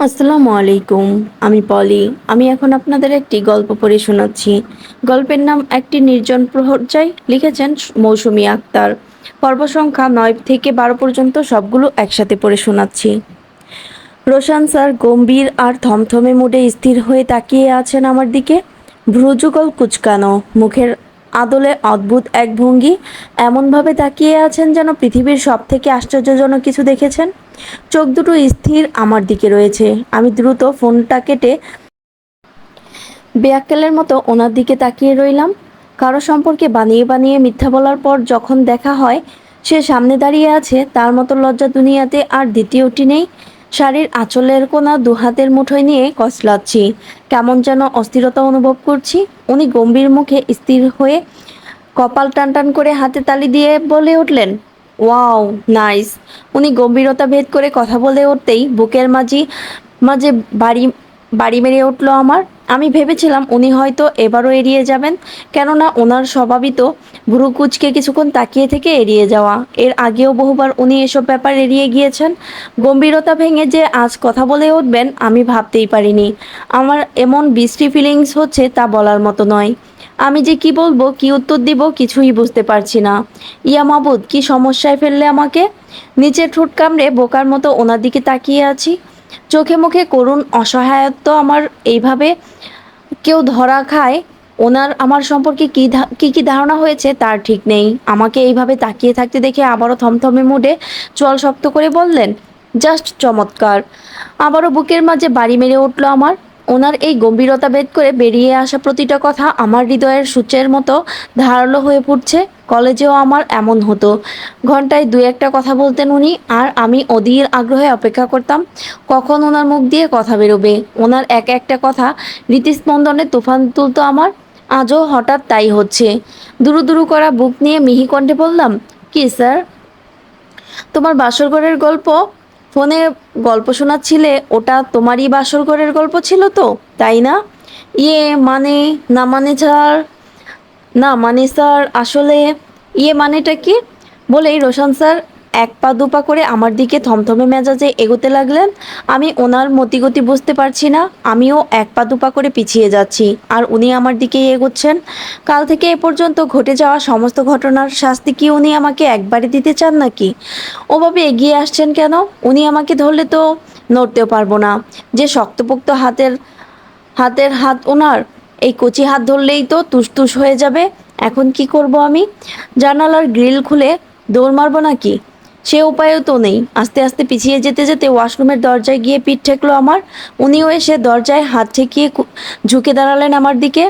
আসসালামু আলাইকুম। আমি পলি। আমি এখন আপনাদের একটি গল্প পড়ে শোনাচ্ছি। গল্পের নাম একটি নির্জন প্রহরজাই। লিখেছেন মৌসুমী আক্তার। পর্ব সংখ্যা ৯ থেকে ১২ পর্যন্ত সবগুলো একসাথে পড়ে শোনাচ্ছি। রোশান স্যার গম্ভীর আর থমথমে মুডে স্থির হয়ে তাকিয়ে আছেন আমার দিকে। ভ্রুযুগল কুঁচকানো, মুখের আদলে অদ্ভুত এক ভঙ্গি। এমনভাবে তাকিয়ে আছেন যেন পৃথিবীর সবথেকে আশ্চর্যজনক কিছু দেখেছেন। চোখ দুটো স্থির আমার দিকে রয়েছে। আমি দ্রুত ফোনটা কেটে বেয়াক্কেলের মতো ওনার দিকে তাকিয়ে রইলাম। কারো সম্পর্কে বানিয়ে বানিয়ে মিথ্যা বলার পর যখন দেখা হয় সে সামনে দাঁড়িয়ে আছে, তার মতো লজ্জা দুনিয়াতে আর দ্বিতীয়টি নেই। শাড়ির আঁচলের কোনা দুহাতের মুঠোয় নিয়ে কসলাচ্ছি। কেমন যেন অস্থিরতা অনুভব করছি। উনি গম্ভীর মুখে স্থির হয়ে কপাল টান টান করে হাতে তালি দিয়ে বলে উঠলেন, ওয়াও, নাইস। উনি গম্ভীরতা ভেদ করে কথা বলে উঠতেই বুকের মাঝে মাঝে বাড়ি বাড়ি মেরে উঠল আমার। আমি ভেবেছিলাম উনি হয়তো এবারও এড়িয়ে যাবেন, কেননা ওনার স্বভাবই তো ভ্রু কুঁচকে কিছুক্ষণ তাকিয়ে থেকে এড়িয়ে যাওয়া। এর আগেও বহুবার উনি এসব ব্যাপার এড়িয়ে গিয়েছেন। গম্ভীরতা ভেঙে যে আজ কথা বলে উঠবেন আমি ভাবতেই পারিনি। আমার এমন বিশ্রী ফিলিংস হচ্ছে তা বলার মতো নয়। আমি যে কি বলবো, কি উত্তর দিব কিছুই বুঝতে পারছি না। ইয়া মাবুদ, কি সমস্যায় ফেললে আমাকে। নিচে ঠোঁট কামড়ে বোকার মতো ওনার দিকে তাকিয়ে আছি। চোখে মুখে করুণ অসহায়ত্ব। আমার এইভাবে কেউ ধরা খায়। ওনার আমার সম্পর্কে কি ধারণা হয়েছে তার ঠিক নেই। আমাকে এইভাবে তাকিয়ে থাকতে দেখে আবারও থমথমে মুডে চোয়াল শক্ত করে বললেন, জাস্ট চমৎকার। আবারও বুকের মাঝে বাড়ি মেরে উঠল আমার। ওনার এই গম্ভীরতা ভেদ করে বেরিয়ে আসা প্রতিটা কথা আমার হৃদয়ের সূচের মতো ধারালো হয়ে পড়ছে। কলেজেও আমার এমন হতো। ঘন্টায় দু একটা কথা বলতেন উনি, আর আমি অধীর আগ্রহে অপেক্ষা করতাম কখন ওনার মুখ দিয়ে কথা বেরোবে। ওনার এক একটা কথা হৃৎস্পন্দনে তুফান তুলতো আমার। আজও হঠাৎ তাই হচ্ছে। দুরু দুরু করা বুক নিয়ে মিহি কণ্ঠে বললাম, কি স্যার, তোমার বাসরঘরের গল্প ফোনে গল্প শোনাচ্ছিলে, ওটা তোমারই বাসরঘরের গল্প ছিল তো, তাই না? ইয়ে মানে, না মানে স্যার, না মানে স্যার আসলে, ইয়ে মানেটা কি? বলেই রোশন স্যার এক পা দুপা করে আমার দিকে থমথমে মেজাজে এগোতে লাগলেন। আমি ওনার মতিগতি বুঝতে পারছি না। আমিও এক পা দুপা করে পিছিয়ে যাচ্ছি, আর উনি আমার দিকেই এগোচ্ছেন। কাল থেকে এ পর্যন্ত ঘটে যাওয়া সমস্ত ঘটনার শাস্তি কি উনি আমাকে একবারে দিতে চান নাকি? ওভাবে এগিয়ে আসছেন কেন? উনি আমাকে ধরলে তো নড়তেও পারবো না। যে শক্তপোক্ত হাতের হাত ওনার, এই কচি হাত ধরলেই তো তুসতুস হয়ে যাবে। এখন কি করব আমি? জানালার গ্রিল খুলে দৌড় মারবো নাকি? সে উপায়ও তো নেই। আস্তে আস্তে পিছিয়ে যেতে যেতে ওয়াশরুমের দরজায় গিয়ে পিঠ ঠেকলো আমার। উনিও এসে দরজায় হাত ঠেকিয়ে ঝুঁকে দাঁড়ালেন আমার দিকে।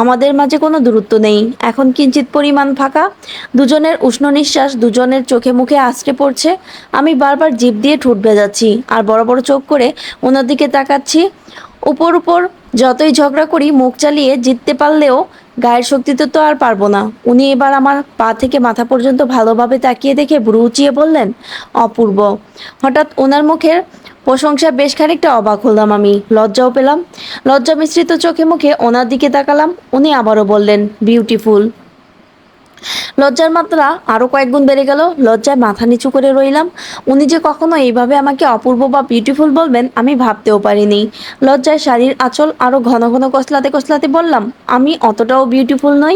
আমাদের মাঝে কোনো দূরত্ব নেই, এখন কিঞ্চিত পরিমাণ ফাঁকা। দুজনের উষ্ণ নিঃশ্বাস দুজনের চোখে মুখে আছড়ে পড়ছে। আমি বারবার জিভ দিয়ে ঠোঁট ভেজাচ্ছি আর বড় বড় চোখ করে ওনার দিকে তাকাচ্ছি। উপর উপর যতই ঝগড়া করি, মুখ চালিয়ে জিততে পারলেও গায়ের শক্তিতে তো আর পারবো না। উনি এবার আমার পা থেকে মাথা পর্যন্ত ভালোভাবে তাকিয়ে দেখে ভ্রু উঁচিয়ে বললেন, অপূর্ব। হঠাৎ ওনার মুখের প্রশংসা বেশ খানিকটা অবাক হলাম আমি, লজ্জাও পেলাম। লজ্জা মিশ্রিত চোখে মুখে ওনার দিকে তাকালাম। উনি আবারও বললেন, বিউটিফুল। লজ্জার মাত্রা আরও কয়েক গুণ বেড়ে গেল। লজ্জায় মাথা নিচু করে রইলাম। উনি যে কখনো এইভাবে আমাকে অপূর্ব বা বিউটিফুল বলবেন আমি ভাবতেও পারিনি। লজ্জায় শাড়ির আঁচল আরও ঘন ঘন কসলাতে কসলাতে বললাম, আমি অতটাও বিউটিফুল নই।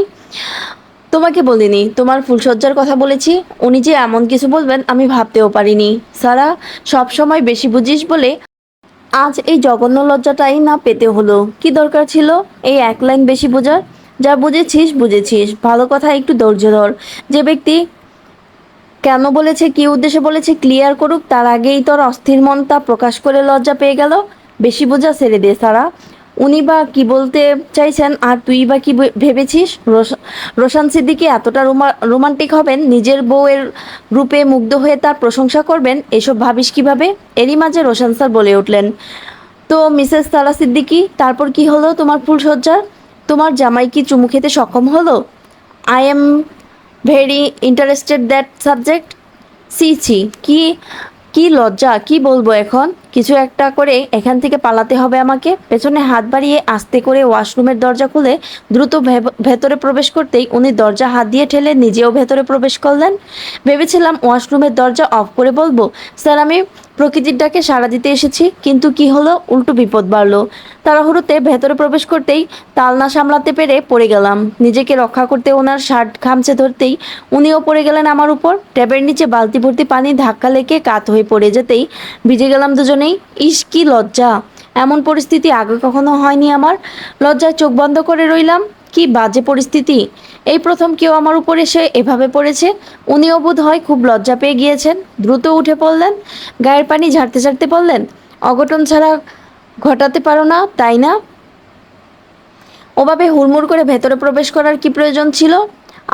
তোমাকে বলিনি, তোমার ফুলসজ্জার কথা বলেছি। উনি যে এমন কিছু বলবেন আমি ভাবতেও পারিনি। সারা, সব সময় বেশি বুঝিস বলে আজ এই জঘন্য লজ্জাটাই না পেতে হলো। কি দরকার ছিল এই এক লাইন বেশি বোঝার? যা বুঝেছিস বুঝেছিস, ভালো কথা একটু ধৈর্য ধর। যে ব্যক্তি কেন বলেছে, কি উদ্দেশ্যে বলেছে ক্লিয়ার করুক, তার আগেই তোর অস্থির মন তা প্রকাশ করে লজ্জা পেয়ে গেল। বেশি বোঝা ছেড়ে দে সারা। উনি বা কি বলতে চাইছেন আর তুই বা কি ভেবেছিস? রোশান সিদ্দিকী এতটা রোমান্টিক হবেন, নিজের বউয়ের রূপে মুগ্ধ হয়ে তার প্রশংসা করবেন, এসব ভাবিস কিভাবে? এরই মাঝে রোশান স্যার বলে উঠলেন, তো মিসেস সারা সিদ্দিকী, তারপর কি হলো তোমার ফুলসজ্জার? তোমার জামাই কি চুমু খেতে সক্ষম হলো? I am very interested that subject. সি ছি, কি কি লজ্জা, কি বলবো এখন? কিছু একটা করে এখান থেকে পালাতে হবে আমাকে। পেছনে হাত বাড়িয়ে আস্তে করে ওয়াশরুমের দরজা খুলে দ্রুত ভেতরে প্রবেশ করতেই উনি দরজা হাত দিয়ে ঠেলে নিজেও ভেতরে প্রবেশ করলেন। ভেবেছিলাম ওয়াশরুমের দরজা অফ করে বলবো, স্যার আমি প্রকৃতির ডাকে সাড়া দিতে এসেছি, কিন্তু কি হলো, উল্টো বিপদ বাড়লো। তাড়াহুড়োতে ভেতরে প্রবেশ করতেই তাল না সামলাতে পেরে পড়ে গেলাম। নিজেকে রক্ষা করতে ওনার শার্ট খামচে ধরতেই উনিও পড়ে গেলেন আমার উপর। ট্যাবের নিচে বালতি ভর্তি পানি ধাক্কা লেগে কাত হয়ে পড়ে যেতেই ভিজে গেলাম দুজনেই। ইস কি লজ্জা! এমন পরিস্থিতি আগে কখনো হয়নি আমার। লজ্জায় চোখ বন্ধ করে রইলাম। কি বাজে পরিস্থিতি! এই প্রথম কেউ আমার উপর এসে এভাবে পড়েছে। উনিও বোধ হয় খুব লজ্জা পেয়ে গিয়েছেন। দ্রুত উঠে পড়লেন, গায়ের পানি ঝাড়তে ঝাড়তে বললেন, অঘটন ছাড়া ঘটাতে পারো না, তাই না? ওভাবে হুড়মুড় করে ভেতরে প্রবেশ করার কি প্রয়োজন ছিল?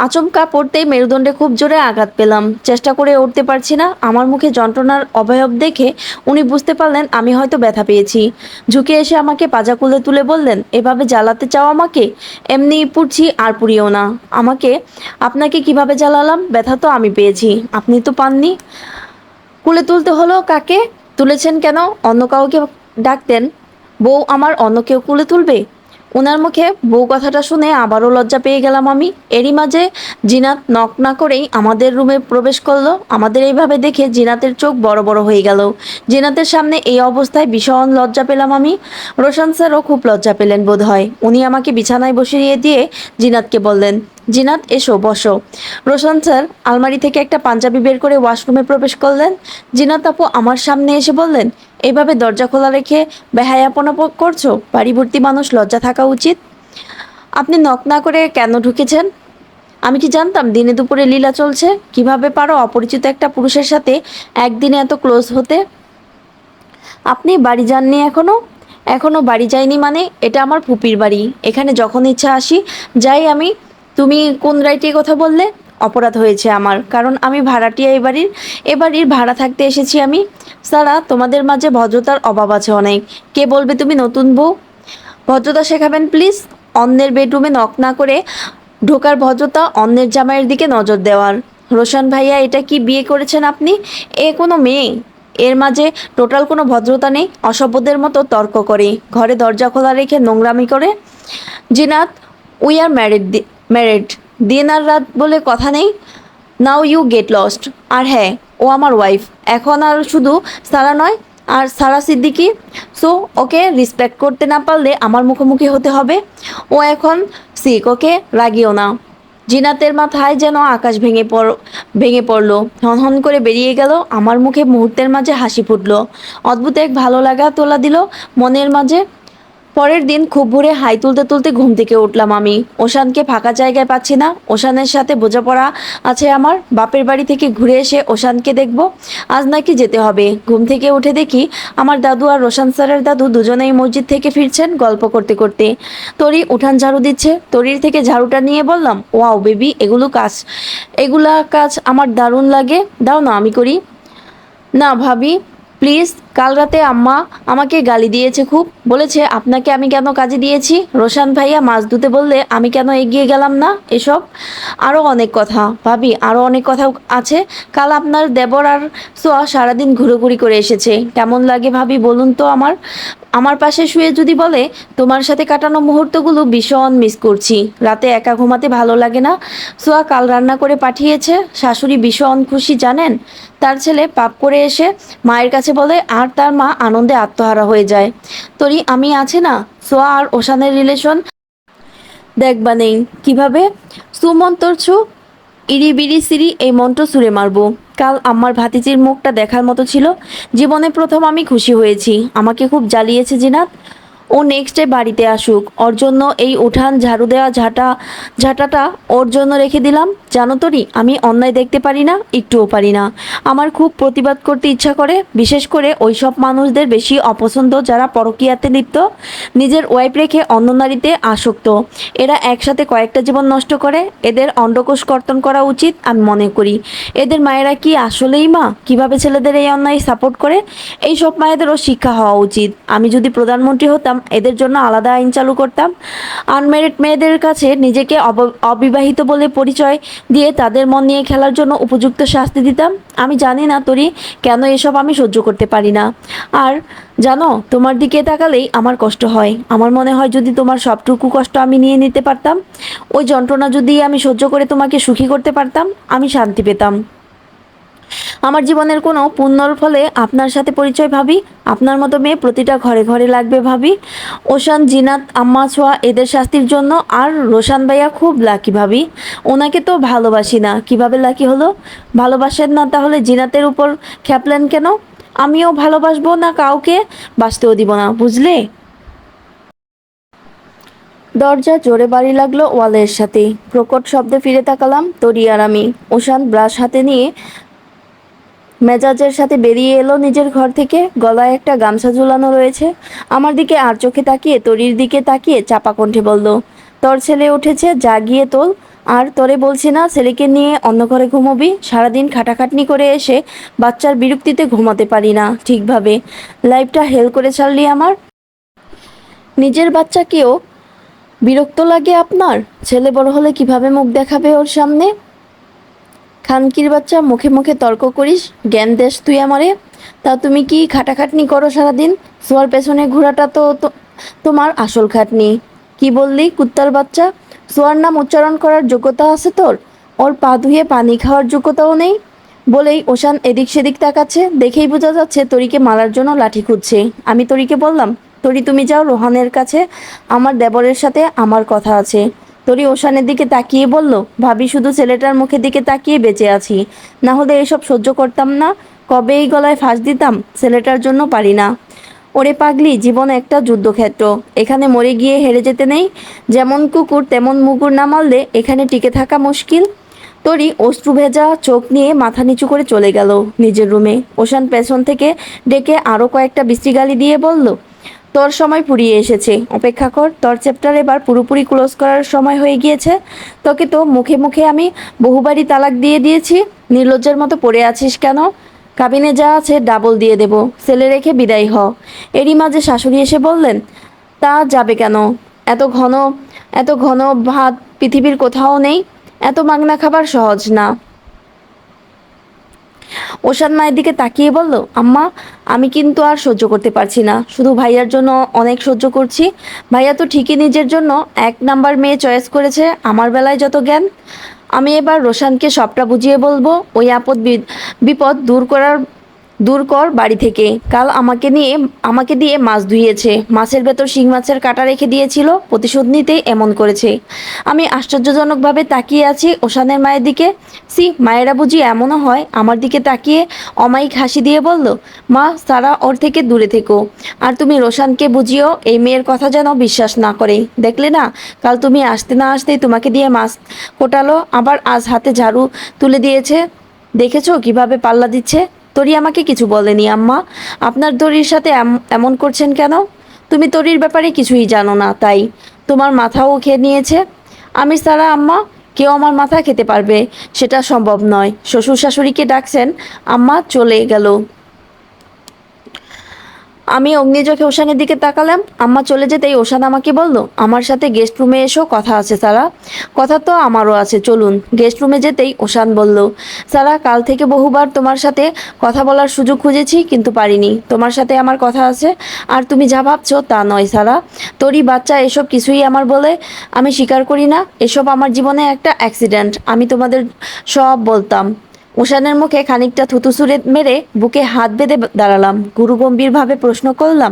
আচমকা পড়তেই মেরুদণ্ডে খুব জোরে আঘাত পেলাম। চেষ্টা করে উঠতে পারছি না। আমার মুখে যন্ত্রণার অবয়ব দেখে উনি বুঝতে পারলেন আমি হয়তো ব্যথা পেয়েছি। ঝুঁকে এসে আমাকে পাজা কোলে তুলে বললেন, এভাবে জ্বালাতে চাও আমাকে? এমনি পুড়ছি, আর পুড়িও না আমাকে। আপনাকে কিভাবে জ্বালালাম? ব্যথা তো আমি পেয়েছি, আপনি তো পাননি। কুলে তুলতে হলো কাকে? তুলেছেন কেন? অন্য কাউকে ডাকতেন। বউ আমার অন্য কেউ কুলে তুলবে? ওনার মুখে বউ কথাটা শুনে আবারও লজ্জা পেয়ে গেলাম আমি। এরই মাঝে জিনাত নক না করেই আমাদের রুমে প্রবেশ করলো। আমাদের এইভাবে দেখে জিনাতের চোখ বড় বড় হয়ে গেল। জিনাতের সামনে এই অবস্থায় ভীষণ লজ্জা পেলাম আমি। রোশন স্যারও খুব লজ্জা পেলেন বোধ হয়। উনি আমাকে বিছানায় বসিয়ে দিয়ে জিনাতকে বললেন, জিনাত এসো বসো। রোশন স্যার আলমারি থেকে একটা পাঞ্জাবি বের করে ওয়াশরুমে প্রবেশ করলেন। জিনাত আপু আমার সামনে এসে বললেন, এইভাবে দরজা খোলা রেখে বেহায়াপনা করছো? বাড়িভর্তি মানুষ, লজ্জা থাকা উচিত। আপনি নক না করে কেন ঢুকেছেন? আমি কি জানতাম দিনে দুপুরে লীলা চলছে? কিভাবে পারো অপরিচিত একটা পুরুষের সাথে একদিনে এত ক্লোজ হতে? আপনি বাড়ি যাননি এখনো? এখনো বাড়ি যাইনি মানে? এটা আমার ফুপির বাড়ি, এখানে যখন ইচ্ছা আসি যাই আমি। তুমি কোন রাইটে কথা বললে? অপরাধ হয়েছে আমার, কারণ আমি ভাড়াটিয়া এ বাড়ির ভাড়া থাকতে এসেছি আমি। সারা তোমাদের মাঝে ভদ্রতার অভাব আছে অনেক। কে বলবে তুমি নতুন বউ? ভদ্রতা শেখাবেন প্লিজ। অন্যের বেডরুমে নক না করে ঢোকার ভদ্রতা, অন্যের জামাইয়ের দিকে নজর দেওয়ার। রোশন ভাইয়া এটা কি বিয়ে করেছেন আপনি? এ কোনো মেয়ে? এর মাঝে টোটাল কোনো ভদ্রতা নেই। অসভ্যদের মতো তর্ক করে, ঘরে দরজা খোলা রেখে নোংরামি করে। Zinat, we are married. দিন আর রাত বলে কথা নেই। Now you get lost. আর হ্যাঁ, ও আমার ওয়াইফ এখন, আর শুধু সারা নয়, আর সারা সিদ্দিকি। সো ওকে রেসপেক্ট করতে না পারলে আমার মুখোমুখি হতে হবে। ও এখন সিক, ওকে রাগিও না। জিনাতের মাথায় যেন আকাশ ভেঙে পড়লো। হন করে বেরিয়ে গেল। আমার মুখে মুহূর্তের মাঝে হাসি ফুটলো। অদ্ভুত এক ভালো লাগা তোলা দিল মনের মাঝে। পরের দিন খুব ভোরে হাই তুলতে তুলতে ঘুম থেকে উঠলাম আমি। ওশানকে ফাঁকা জায়গায় পাচ্ছি না। ওশানের সাথে বোঝাপড়া আছে আমার। বাপের বাড়ি থেকে ঘুরে এসে ওশানকে দেখব। আজ নাকি যেতে হবে। ঘুম থেকে উঠে দেখি আমার দাদু আর রোশান স্যারের দাদু দুজনেই মসজিদ থেকে ফিরছেন গল্প করতে করতে। তরি উঠান ঝাড়ু দিচ্ছে। তরির থেকে ঝাড়ুটা নিয়ে বললাম, ওয়াও বেবি, এগুলা কাজ আমার দারুণ লাগে, দাও না আমি করি। না ভাবি, প্লিজ। কাল রাতে আম্মা আমাকে গালি দিয়েছে খুব। বলেছে আপনাকে আমি কেন কাজে দিয়েছি। রোশান ভাইয়া মাছ ধুতে বললে আমি কেন এগিয়ে গেলাম না। এসব আরও অনেক কথা ভাবি, আরও অনেক কথা আছে। কাল আপনার দেবর আর সোয়া সারাদিন ঘুরোঘুরি করে এসেছে। কেমন লাগে ভাবি বলুন তো? আমার আমার পাশে শুয়ে যদি বলে, তোমার সাথে কাটানো মুহূর্তগুলো ভীষণ মিস করছি। রাতে একা ঘুমাতে ভালো লাগে না। সোয়া কাল রান্না করে পাঠিয়েছে। শাশুড়ি ভীষণ খুশি জানেন। তার ছেলে পাপ করে এসে মায়ের কাছে বলে, আর তার মা আনন্দে আত্মহারা হয়ে যায়। তরি আমি আছে না, সোয়া আর ওশানের রিলেশন দেখবা নেই কিভাবে সুমন্তর ছু ইরি বিরি সিরি এই মন্ত্র সুরে মারবো। কাল আমার ভাতিজির মুখটা দেখার মতো ছিল। জীবনে প্রথম আমি খুশি হয়েছি। আমাকে খুব জ্বালিয়েছে জিনাত। ও নেক্সট ডে বাড়িতে আসুক। ওর জন্য এই উঠান ঝাড়ু দেওয়া ঝাঁটাটা ওর জন্য রেখে দিলাম। জানো তোরি, আমি অন্যায় দেখতে পারি না, একটুও পারি না। আমার খুব প্রতিবাদ করতে ইচ্ছা করে, বিশেষ করে ওই সব মানুষদের বেশি অপছন্দ যারা পরকীয়াতে লিপ্ত, নিজের ওয়াইফ রেখে অন্য নারীতে আসক্ত। এরা একসাথে কয়েকটা জীবন নষ্ট করে। এদের অন্ডকোষ কর্তন করা উচিত আমি মনে করি। এদের মায়েরা কি আসলেই মা? কিভাবে ছেলেদের এই অন্যায় সাপোর্ট করে? এই সব মায়েদেরও শিক্ষা হওয়া উচিত। আমি যদি প্রধানমন্ত্রী হতাম এদের জন্য আলাদা আইন চালু করতাম। আনম্যারিড মেয়েদের কাছে নিজেকে অবিবাহিত বলে পরিচয় দিয়ে তাদের মন নিয়ে খেলার জন্য উপযুক্ত শাস্তি দিতাম। আমি জানি না তোরি কেন এসব আমি সহ্য করতে পারি না। আর জানো, তোমার দিকে তাকালেই আমার কষ্ট হয়। আমার মনে হয় যদি তোমার সবটুকু কষ্ট আমি নিয়ে নিতে পারতাম, ওই যন্ত্রণা যদি আমি সহ্য করে তোমাকে সুখী করতে পারতাম, আমি শান্তি পেতাম। আমার জীবনের কোনো পুণ্যর ফলে আপনার সাথে পরিচয় ভাবি। আপনার মতো মেয়ে প্রতিটা ঘরে ঘরে লাগবে ভাবি। ওশান, জিনাত, আম্মা, ছোঁয়া এদের শাস্তির জন্য। আর রোশান ভাইয়া খুব লাকি ভাবি। ওনাকে তো ভালোবাসি না, কিভাবে লাকি হলো? ভালোবাসেন না তাহলে জিনাতের উপর খেপলেন কেন? আমিও ভালোবাসবো না, কাউকে বাঁচতেও দিব না, বুঝলে? দরজা জোরে বাড়ি লাগলো ওয়ালের সাথে। প্রকট শব্দে ফিরে তাকালাম তরি আর আমি। ওশান ব্রাশ হাতে নিয়ে মেজাজের সাথে বেরিয়ে এলো নিজের ঘর থেকে। গলায় একটা গামছা ঝুলানো রয়েছে। আমার দিকে আর চোখে তাকিয়ে তরির দিকে তাকিয়ে চাপা কণ্ঠে বলল, তোর ছেলে উঠেছে, যা গিয়ে তোল। আর তোরে বলছি না ছেলেকে নিয়ে অন্য ঘরে ঘুমোবি? সারাদিন খাটাখাটনি করে এসে বাচ্চার বিরক্তিতে ঘুমাতে পারি না ঠিকভাবে। লাইফটা হেল করে ছাড়লি আমার। নিজের বাচ্চাকেও বিরক্ত লাগে আপনার? ছেলে বড় হলে কিভাবে মুখ দেখাবে ওর সামনে? খানকির বাচ্চা, মুখে মুখে তর্ক করিস, জ্ঞান দেশ তুই আমারে। তা তুমি কি খাটাখাটনি করো সারাদিন? সোয়ার পেছনে ঘোরাটা তো তোমার আসল খাটনি। কি বললি কুত্তার বাচ্চা? সোয়ার নাম উচ্চারণ করার যোগ্যতা আছে তোর? ওর পা ধুয়ে পানি খাওয়ার যোগ্যতাও নেই। বলেই ওশান এদিক সেদিক তাকাচ্ছে। দেখেই বোঝা যাচ্ছে তরিকে মারার জন্য লাঠি খুঁজছে। আমি তরিকে বললাম, তরি তুমি যাও রোহানের কাছে, আমার দেবরের সাথে আমার কথা আছে। তরি ওশানের দিকে তাকিয়ে বলল, ভাবি শুধু ছেলেটার মুখের দিকে তাকিয়ে বেঁচে আছি, না হলে এসব সহ্য করতাম না। কবে এই গলায় ফাঁস দিতাম, ছেলেটার জন্য পারি না। ওরে পাগলি, জীবন একটা যুদ্ধক্ষেত্র, এখানে মরে গিয়ে হেরে যেতে নেই। যেমন কুকুর তেমন মুগুর না মারলে এখানে টিকে থাকা মুশকিল। তরি অশ্রু ভেজা চোখ নিয়ে মাথা নিচু করে চলে গেল নিজের রুমে। ওশান পেছন থেকে ডেকে আরও কয়েকটা বিশ্রী গালি দিয়ে বলল, তোর সময় ফুরিয়ে এসেছে, অপেক্ষা কর। তোর চ্যাপ্টার এবার পুরোপুরি ক্লোজ করার সময় হয়ে গিয়েছে। তোকে তো মুখে মুখে আমি বহুবারই তালাক দিয়ে দিয়েছি। নির্লজ্জের মতো পড়ে আছিস কেন? কাবিনে যা আছে ডাবল দিয়ে দেব, ছেলে রেখে বিদায় হ। এরই মাঝে শাশুড়ি এসে বললেন, তা যাবে কেন? এত ঘন এত ঘন ভাত পৃথিবীর কোথাও নেই। এত মাগনা খাবার সহজ না। ওশান মায়ের দিকে তাকিয়ে বলল, আম্মা, আমি কিন্তু আর সহ্য করতে পারছি না। শুধু ভাইয়ার জন্য অনেক সহ্য করছি। ভাইয়া তো ঠিকই নিজের জন্য 1 নাম্বার মেয়ে চয়েস করেছে। আমার বেলায় যত জ্ঞান। আমি এবার রোশানকে সবটা বুঝিয়ে বলবো। ওই আপদ বিপদ দূর কর বাড়ি থেকে। কাল আমাকে দিয়ে মাছ ধুইয়েছে, মাছের ভেতর শিং মাছের কাঁটা রেখে দিয়েছিল, প্রতিশোধ নিতেই এমন করেছে। আমি আশ্চর্যজনকভাবে তাকিয়ে আছি ওশানের মায়ের দিকে। মায়েরা বুঝি এমনও হয়? আমার দিকে তাকিয়ে অমায়িক হাসি দিয়ে বলল, মা, সারা ওর থেকে দূরে থেকো। আর তুমি রোশানকে বুঝিও এই মেয়ের কথা যেন বিশ্বাস না করে। দেখলে না, কাল তুমি আসতে না আসতেই তোমাকে দিয়ে মাছ কোটালো, আবার আজ হাতে ঝাড়ু তুলে দিয়েছে। দেখেছো কিভাবে পাল্লা দিচ্ছে? তরি আমাকে কিছু বলেনি আম্মা। আপনার তরির সাথে এমন করছেন কেন? তুমি তরির ব্যাপারে কিছুই জানো না, তাই তোমার মাথাও খেয়ে নিয়েছে। আমি ছাড়া আম্মা কেউ আমার মাথা খেতে পারবে সেটা সম্ভব নয়। শ্বশুর শাশুড়িকে ডাকছেন, আম্মা চলে গেল। আমি অগ্নিচোখে ওশানের দিকে তাকালাম। আম্মা চলে যেতেই ওশান আমাকে বলল, আমার সাথে গেস্ট রুমে এসো, কথা আছে সারা। কথা তো আমারও আছে, চলুন। গেস্ট রুমে যেতেই ওশান বলল, সারা, কাল থেকে বহুবার তোমার সাথে কথা বলার সুযোগ খুঁজেছি কিন্তু পারিনি। তোমার সাথে আমার কথা আছে। আর তুমি যা ভাবছো তা নয় সারা। তোরই বাচ্চা, এসব কিছুই আমার বলে আমি স্বীকার করি না। এসব আমার জীবনে একটা অ্যাক্সিডেন্ট। আমি তোমাদের সব বলতাম। উষানের মুখে খানিকটা থুতু ছুঁড়ে মেরে বুকে হাত বেঁধে দাঁড়ালাম। গুরুগম্ভীরভাবে প্রশ্ন করলাম,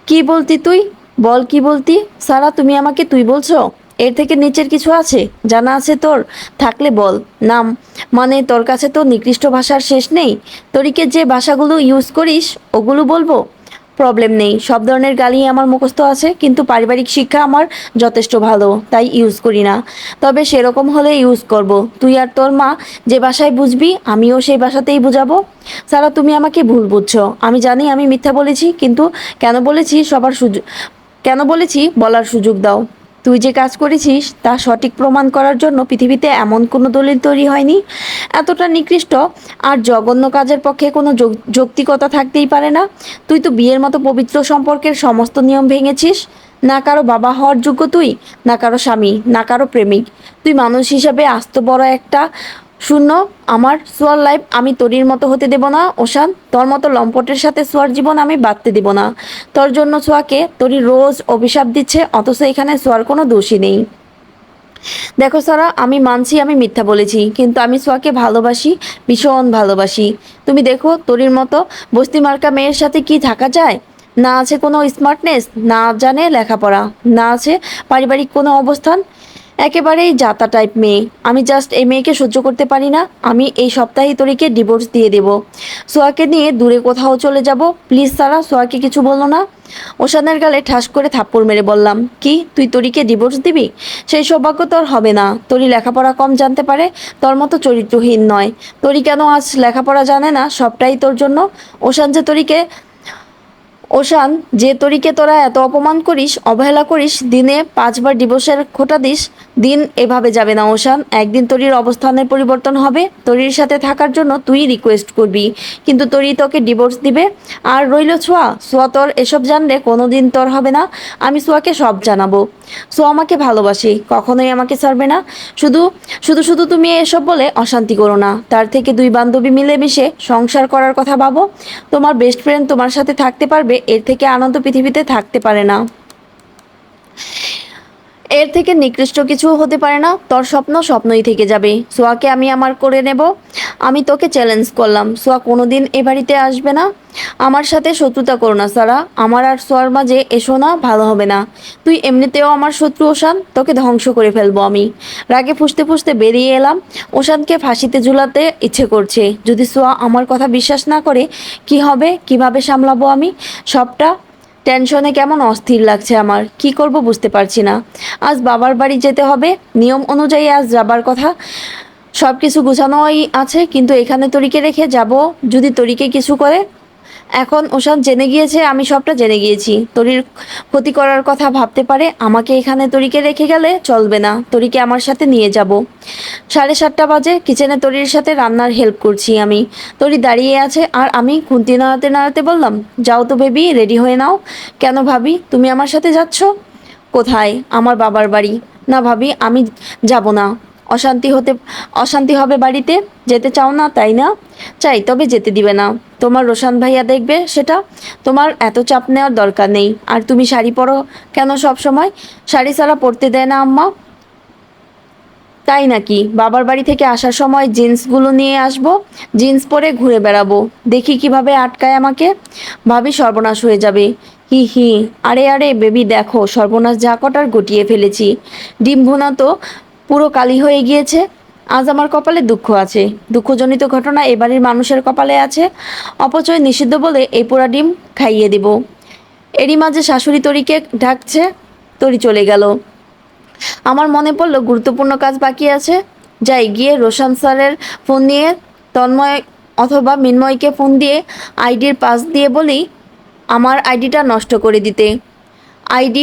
কি বলতি তুই? বল কি বলতি? সারা, তুমি আমাকে তুই বলছো? এর থেকে নিচের কিছু আছে? জানা আছে তোর? থাকলে বল। নাম মানে তোর কাছে তো নিকৃষ্ট ভাষার শেষ নেই। তরিকে যে ভাষাগুলো ইউজ করিস ওগুলো বলবো? প্রবলেম নেই, সব ধরনের গালি আমার মুখস্থ আছে, কিন্তু পারিবারিক শিক্ষা আমার যথেষ্ট ভালো, তাই ইউজ করি না। তবে সেরকম হলে ইউজ করব। তুই আর তোর মা যে ভাষায় বুঝবি আমিও সেই ভাষাতেই বুঝাবো। সারা, তুমি আমাকে ভুল বুঝছো। আমি জানি আমি মিথ্যা বলেছি, কিন্তু কেন বলেছি বলার সুযোগ দাও। তুই যে কাজ করেছিস তা সঠিক প্রমাণ করার জন্য পৃথিবীতে এমন কোনো দলিল তৈরি হয়নি। এতটা নিকৃষ্ট আর জঘন্য কাজের পক্ষে কোনো যৌক্তিকতা থাকতেই পারে না। তুই তো বিয়ের মতো পবিত্র সম্পর্কের সমস্ত নিয়ম ভেঙেছিস। না কারো বাবা হওয়ার যোগ্য তুই, না কারো স্বামী, না কারো প্রেমিক। তুই মানুষ হিসাবে আস্ত বড় একটা শূন্য। আমার সোয়ার লাইফ আমি তোরির মতো হতে দেব না ওশান। তোর মতো লম্পটের সাথে সোয়ার জীবন আমি বাঁধতে দেব না। তোর জন্য সোয়াকে তোরই রোজ অভিশাপ দিচ্ছে, অথচ এখানে সোয়ার কোনো দোষই নেই। দেখো সারা, আমি মানছি আমি মিথ্যা বলেছি, কিন্তু আমি সোয়াকে ভালোবাসি, ভীষণ ভালোবাসি। তুমি দেখো তোরির মতো বস্তি মার্কা মেয়ের সাথে কি থাকা যায়। না আছে কোনো স্মার্টনেস, না জানে লেখাপড়া, না আছে পারিবারিক কোনো অবস্থান। একেবারেই জাতা টাইপ মেয়ে। আমি জাস্ট এই মেয়েকে সহ্য করতে পারি না। আমি এই সপ্তাহেই তোরিকে ডিভোর্স দিয়ে দেব। সোয়াকে নিয়ে দূরে কোথাও চলে যাব। প্লিজ সারা, সোয়াকে কিছু বলো না। ওশানের গালে ঠাস করে থাপ্পড় মেরে বললাম, কি তুই তোরিকে ডিভোর্স দিবি? সেই সৌভাগ্য তোর হবে না। তোরই লেখাপড়া কম জানতে পারে, তোর মতো চরিত্রহীন নয়। তোরি কেন আজ লেখাপড়া জানে না, সবটাই তোর জন্য। ওশান যে তোরিকে ওশান যে তরিকে তোরা এত অপমান করিস, অবহেলা করিস, দিনে 5বার ডিভোর্সের খোঁটা দিস। দিন এভাবে যাবে না ওশান। একদিন তরির অবস্থানের পরিবর্তন হবে। তরির সাথে থাকার জন্য তুই রিকোয়েস্ট করবি, কিন্তু তরি তোকে ডিভোর্স দিবে। আর রইল ছোঁয়া, সোয়া তোর এসব জানলে কোনো দিন তোর হবে না। আমি সোয়াকে সব জানাবো। সোয়া আমাকে ভালোবাসে, কখনোই আমাকে ছাড়বে না। শুধু শুধু শুধু তুমি এসব বলে অশান্তি করো না। তার থেকে 2 বান্ধবী মিলেমিশে সংসার করার কথা ভাবো। তোমার বেস্ট ফ্রেন্ড তোমার সাথে থাকতে পারবে, এর থেকে আনন্দ পৃথিবীতে থাকতে পারে না। এর থেকে নিকৃষ্ট কিছু হতে পারে না। তোর স্বপ্ন স্বপ্নই থেকে যাবে। সোয়াকে আমি আমার করে নেব। আমি তোকে চ্যালেঞ্জ করলাম, সোয়া কোনোদিন এ বাড়িতে আসবে না। আমার সাথে শত্রুতা করো না সারা। আমার আর সোয়ার মাঝে এসো না, ভালো হবে না। তুই এমনিতেও আমার শত্রু ওশান, তোকে ধ্বংস করে ফেলবো আমি। রাগে ফুঁসতে ফুঁসতে বেরিয়ে এলাম। ওশানকে ফাঁসিতে ঝুলাতে ইচ্ছে করছে। যদি সোয়া আমার কথা বিশ্বাস না করে কি হবে, কিভাবে সামলাবো আমি সবটা? টেনশনে কেমন অস্থির লাগছে আমার। কি করব বুঝতে পারছি না। আজ বাবার বাড়ি যেতে হবে। নিয়ম অনুযায়ী আজ যাবার কথা। সব কিছু গুছানোই আছে, কিন্তু এখানে তরিকে রেখে যাব যদি তরিকে কিছু করে। এখন ওসব জেনে গিয়েছে, আমি সবটা জেনে গিয়েছি। তরির ক্ষতি করার কথা ভাবতে পারে। আমাকে এখানে তরিকে রেখে গেলে চলবে না। তরিকে আমার সাথে নিয়ে যাব। 7:30 বাজে। কিচেনে তরির সাথে রান্নার হেল্প করছি আমি। তরি দাঁড়িয়ে আছে আর আমি খুন্তি নাড়াতে নাড়াতে বললাম, যাও তো বেবি, রেডি হয়ে নাও। কেন ভাবি, তুমি আমার সাথে যাচ্ছ? কোথায়? আমার বাবার বাড়ি। না ভাবি, আমি যাব না। অশান্তি হতে অশান্তি হবে বাড়িতে। যেতে চাও না তাই না? চাই, তবে যেতে দিবে না। তোমার রোশান ভাইয়া দেখবে সেটা। তোমার এত চাপ নেওয়ার দরকার নেই। আর তুমি শাড়ি পরো কেন সব সময়? শাড়ি ছাড়া পরতে দেয় না আম্মা। তাই নাকি? বাবার বাড়ি থেকে আসার সময় জিন্সগুলো নিয়ে আসবো, জিন্স পরে ঘুরে বেড়াবো। দেখি কিভাবে আটকায় আমাকে। ভাবি সর্বনাশ হয়ে যাবে। হি হি। আরে আরে বেবি, দেখো সর্বনাশ যা কটার গটিয়ে ফেলেছি। ডিম ভুনা তো পুরো কালি হয়ে গিয়েছে। আজ আমার কপালে দুঃখ আছে। দুঃখজনিত ঘটনা এবাড়ির মানুষের কপালে আছে। অপচয় নিষিদ্ধ বলে এই পোড়া ডিম খাইয়ে দেব। এরই মাঝে শাশুড়ি তরিকে ডাকছে। তরি চলে গেল। আমার মনে পড়লো গুরুত্বপূর্ণ কাজ বাকি আছে। যাই, গিয়ে রোশান স্যারের ফোন নিয়ে তন্ময় অথবা মিন্ময়কে ফোন দিয়ে আইডির পাস দিয়ে বলি আমার আইডিটা নষ্ট করে দিতে। আইডি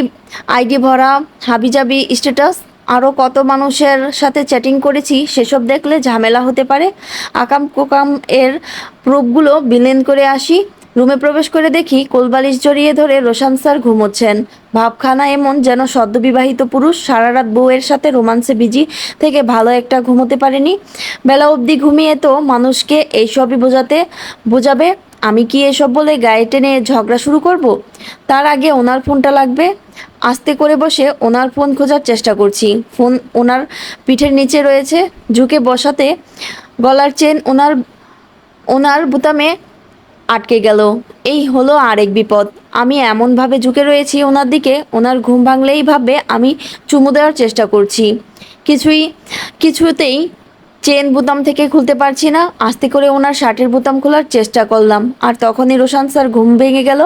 আইডি ভরা, হাবিজাবি স্ট্যাটাস, আরও কত মানুষের সাথে চ্যাটিং করেছি সেসব দেখলে ঝামেলা হতে পারে। আকাম কোকাম এর প্রুফগুলো বিলেন করে আসি। রুমে প্রবেশ করে দেখি কোলবালিশ জড়িয়ে ধরে রোশান স্যার ঘুমোচ্ছেন। ভাবখানা এমন যেন সদ্যবিবাহিত পুরুষ সারা রাত বউয়ের সাথে রোমান্সে বিজি থেকে ভালো একটা ঘুমোতে পারেনি। বেলা অবধি ঘুমিয়ে তো মানুষকে এইসবই বোঝাবে। আমি কি এসব বলে গায়ে টেনে ঝগড়া শুরু করব? তার আগে ওনার ফোনটা লাগবে। আস্তে করে বসে ওনার ফোন খোঁজার চেষ্টা করছি। ফোন ওনার পিঠের নিচে রয়েছে। ঝুঁকে বসাতে গলার চেন ওনার ওনার বুতামে আটকে গেল। এই হলো আরেক বিপদ। আমি এমনভাবে ঝুঁকে রয়েছি ওনার দিকে, ওনার ঘুম ভাঙলেই ভাববে আমি চুমু দেওয়ার চেষ্টা করছি। কিছুতেই চেন বোতাম থেকে খুলতে পারছি না। আস্তে করে ওনার শার্টের বোতাম খোলার চেষ্টা করলাম, আর তখনই রোশান স্যার ঘুম ভেঙে গেল।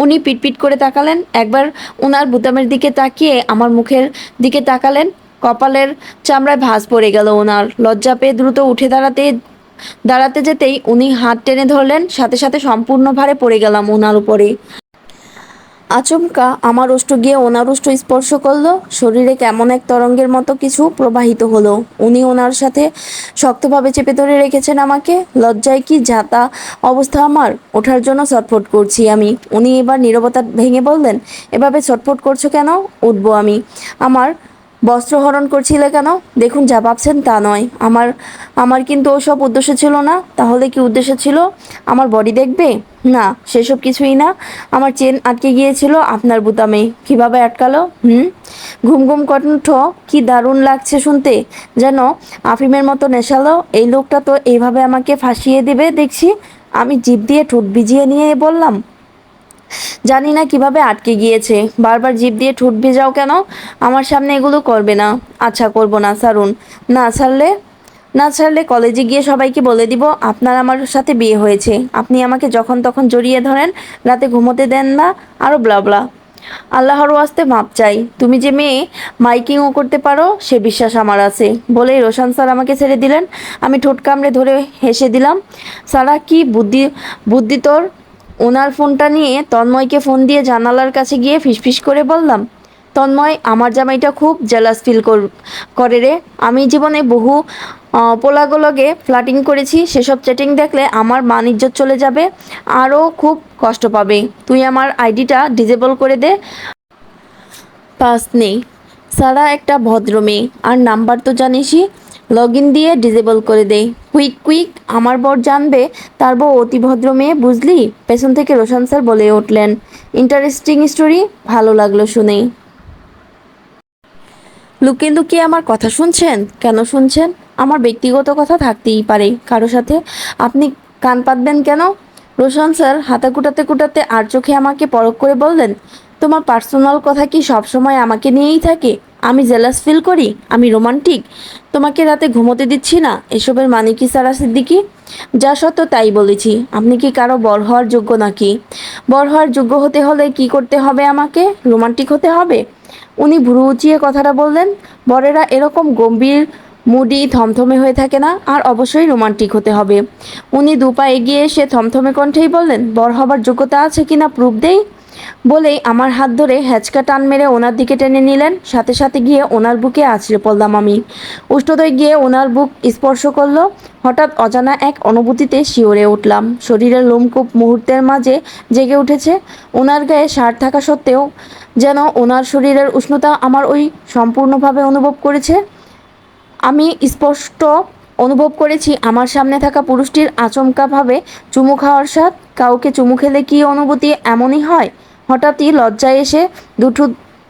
উনি পিটপিট করে তাকালেন। একবার ওনার বোতামের দিকে তাকিয়ে আমার মুখের দিকে তাকালেন। কপালের চামড়ায় ভাঁজ পড়ে গেল ওনার। লজ্জা পেয়ে দ্রুত উঠে দাঁড়াতে যেতেই উনি হাত টেনে ধরলেন। সাথে সাথে সম্পূর্ণ ভারে পড়ে গেলাম ওনার উপরে। আচমকা আমার ওষ্ঠ গিয়ে ওনার ওষ্ঠ স্পর্শ করলো। শরীরে কেমন এক তরঙ্গের মতো কিছু প্রবাহিত হলো। উনি ওনার সাথে শক্তভাবে চেপে ধরে রেখেছেন আমাকে। লজ্জায় কি যাতা অবস্থা আমার, ওঠার জন্য ছটফট করছি আমি। উনি এবার নীরবতা ভেঙে বললেন, এভাবে ছটফট করছো কেন? উঠবো আমি। আমার বস্ত্রহরণ করছিলে কেন? দেখুন, যা ভাবছেন তা নয়। আমার আমার কিন্তু ওসব উদ্দেশ্য ছিল না। তাহলে কি উদ্দেশ্য ছিল? আমার বডি দেখবে? না, সেসব কিছুই না। আমার চেন আটকে গিয়েছিল আপনার বুতামে। কিভাবে আটকালো? ঘুম ঘুম কণ্ঠ, কি দারুণ লাগছে শুনতে, যেন আফিমের মতো নেশালো। এই লোকটা তো এইভাবে আমাকে ফাঁসিয়ে দেবে দেখছি। আমি জিভ দিয়ে ঠোঁট ভিজিয়ে নিয়ে বললাম, জানি না কিভাবে আটকে গিয়েছে। বারবার জিভ দিয়ে ঠোঁট ভেজাও কেন? আমার সামনে এগুলো করবে না। আচ্ছা, করব না, ছাড়ুন। না ছাড়লে? না ছাড়লে কলেজে গিয়ে সবাইকে বলে দিব আপনার আমার সাথে বিয়ে হয়েছে। আপনি আমাকে যখন তখন জড়িয়ে ধরেন, রাতে ঘুমোতে দেন না, আরও ব্লা ব্লা। আল্লাহর ওয়াস্তে মাপ চাই। তুমি যে মেয়ে মাইকিংও করতে পারো সে বিশ্বাস আমার আছে। বলেই রোশান স্যার আমাকে ছেড়ে দিলেন। আমি ঠোঁট কামড়ে ধরে হেসে দিলাম। সারা, কি বুদ্ধি বুদ্ধি তোর! ওনার ফোনটা নিয়ে তন্ময়কে ফোন দিয়ে জানালার কাছে গিয়ে ফিসফিস করে বললাম, তন্ময়, আমার জামাইটা খুব জেলাস ফিল করে রে। আমি জীবনে বহু পোলাগোলগে ফ্লাটিং করেছি। সেসব চ্যাটিং দেখলে আমার মান ইজ্জত চলে যাবে, আরও খুব কষ্ট পাবে। তুই আমার আইডিটা ডিজেবল করে দে। পাস নেই। সারা একটা ভদ্র মেয়ে, আর নাম্বার তো জানিসই। লগ ইন দিয়ে ডিজেবল করে দে, কুইক কুইক। আমার বর জানবে তার বউ অতি ভদ্র মেয়ে, বুঝলি? পেছন থেকে রোশন স্যার বলে উঠলেন, ইন্টারেস্টিং স্টোরি, ভালো লাগলো শুনেই। লুকিয়ে লুকিয়ে আমার কথা শুনছেন? কেন শুনছেন? আমার ব্যক্তিগত কথা থাকতেই পারে কারো সাথে, আপনি কান পাতবেন কেন? রোশন স্যার হাতা কুটাতে কুটাতে আর চোখে আমাকে পরখ করে বললেন, তোমার পার্সোনাল কথা কি সবসময় আমাকে নিয়েই থাকে? আমি জেলাস ফিল করি? আমি রোমান্টিক? তোমাকে রাতে ঘুমোতে দিচ্ছি না, এসবের মানে কি সারা সিদ্দিকি? যা সত্য তাই বলেছি। আপনি কি কারো বর হওয়ার যোগ্য নাকি? বর হওয়ার যোগ্য হতে হলে কি করতে হবে আমাকে? রোমান্টিক হতে হবে? উনি ভুরু উঁচিয়ে কথাটা বললেন, বরেরা এরকম গম্ভীর, মুডি, থমথমে হয়ে থাকে না, আর অবশ্যই রোমান্টিক হতে হবে। উনি দুপা এগিয়ে এসে থমথমে কণ্ঠেই বললেন, বর হবার যোগ্যতা আছে কিনা প্রুফ দেই। বলেই আমার হাত ধরে হ্যাচকা টান মেরে ওনার দিকে টেনে নিলেন। সাথে সাথে গিয়ে ওনার বুকে আছড়ে পড়লাম আমি। উষ্ঠদয় গিয়ে ওনার বুক স্পর্শ করলো। হঠাৎ অজানা এক অনুভূতিতে শিওরে উঠলাম। শরীরের লোমকূপ মুহূর্তের মাঝে জেগে উঠেছে। ওনার গায়ে শার্ট থাকা সত্ত্বেও যেন ওনার শরীরের উষ্ণতা আমার ওই সম্পূর্ণভাবে অনুভব করেছে। আমি স্পষ্ট অনুভব করেছি আমার সামনে থাকা পুরুষটির আচমকাভাবে চুমু খাওয়ার স্বাদ। কাউকে চুমু খেলে কী অনুভূতি এমনই হয়? হঠাৎই লজ্জায় এসে দুঠু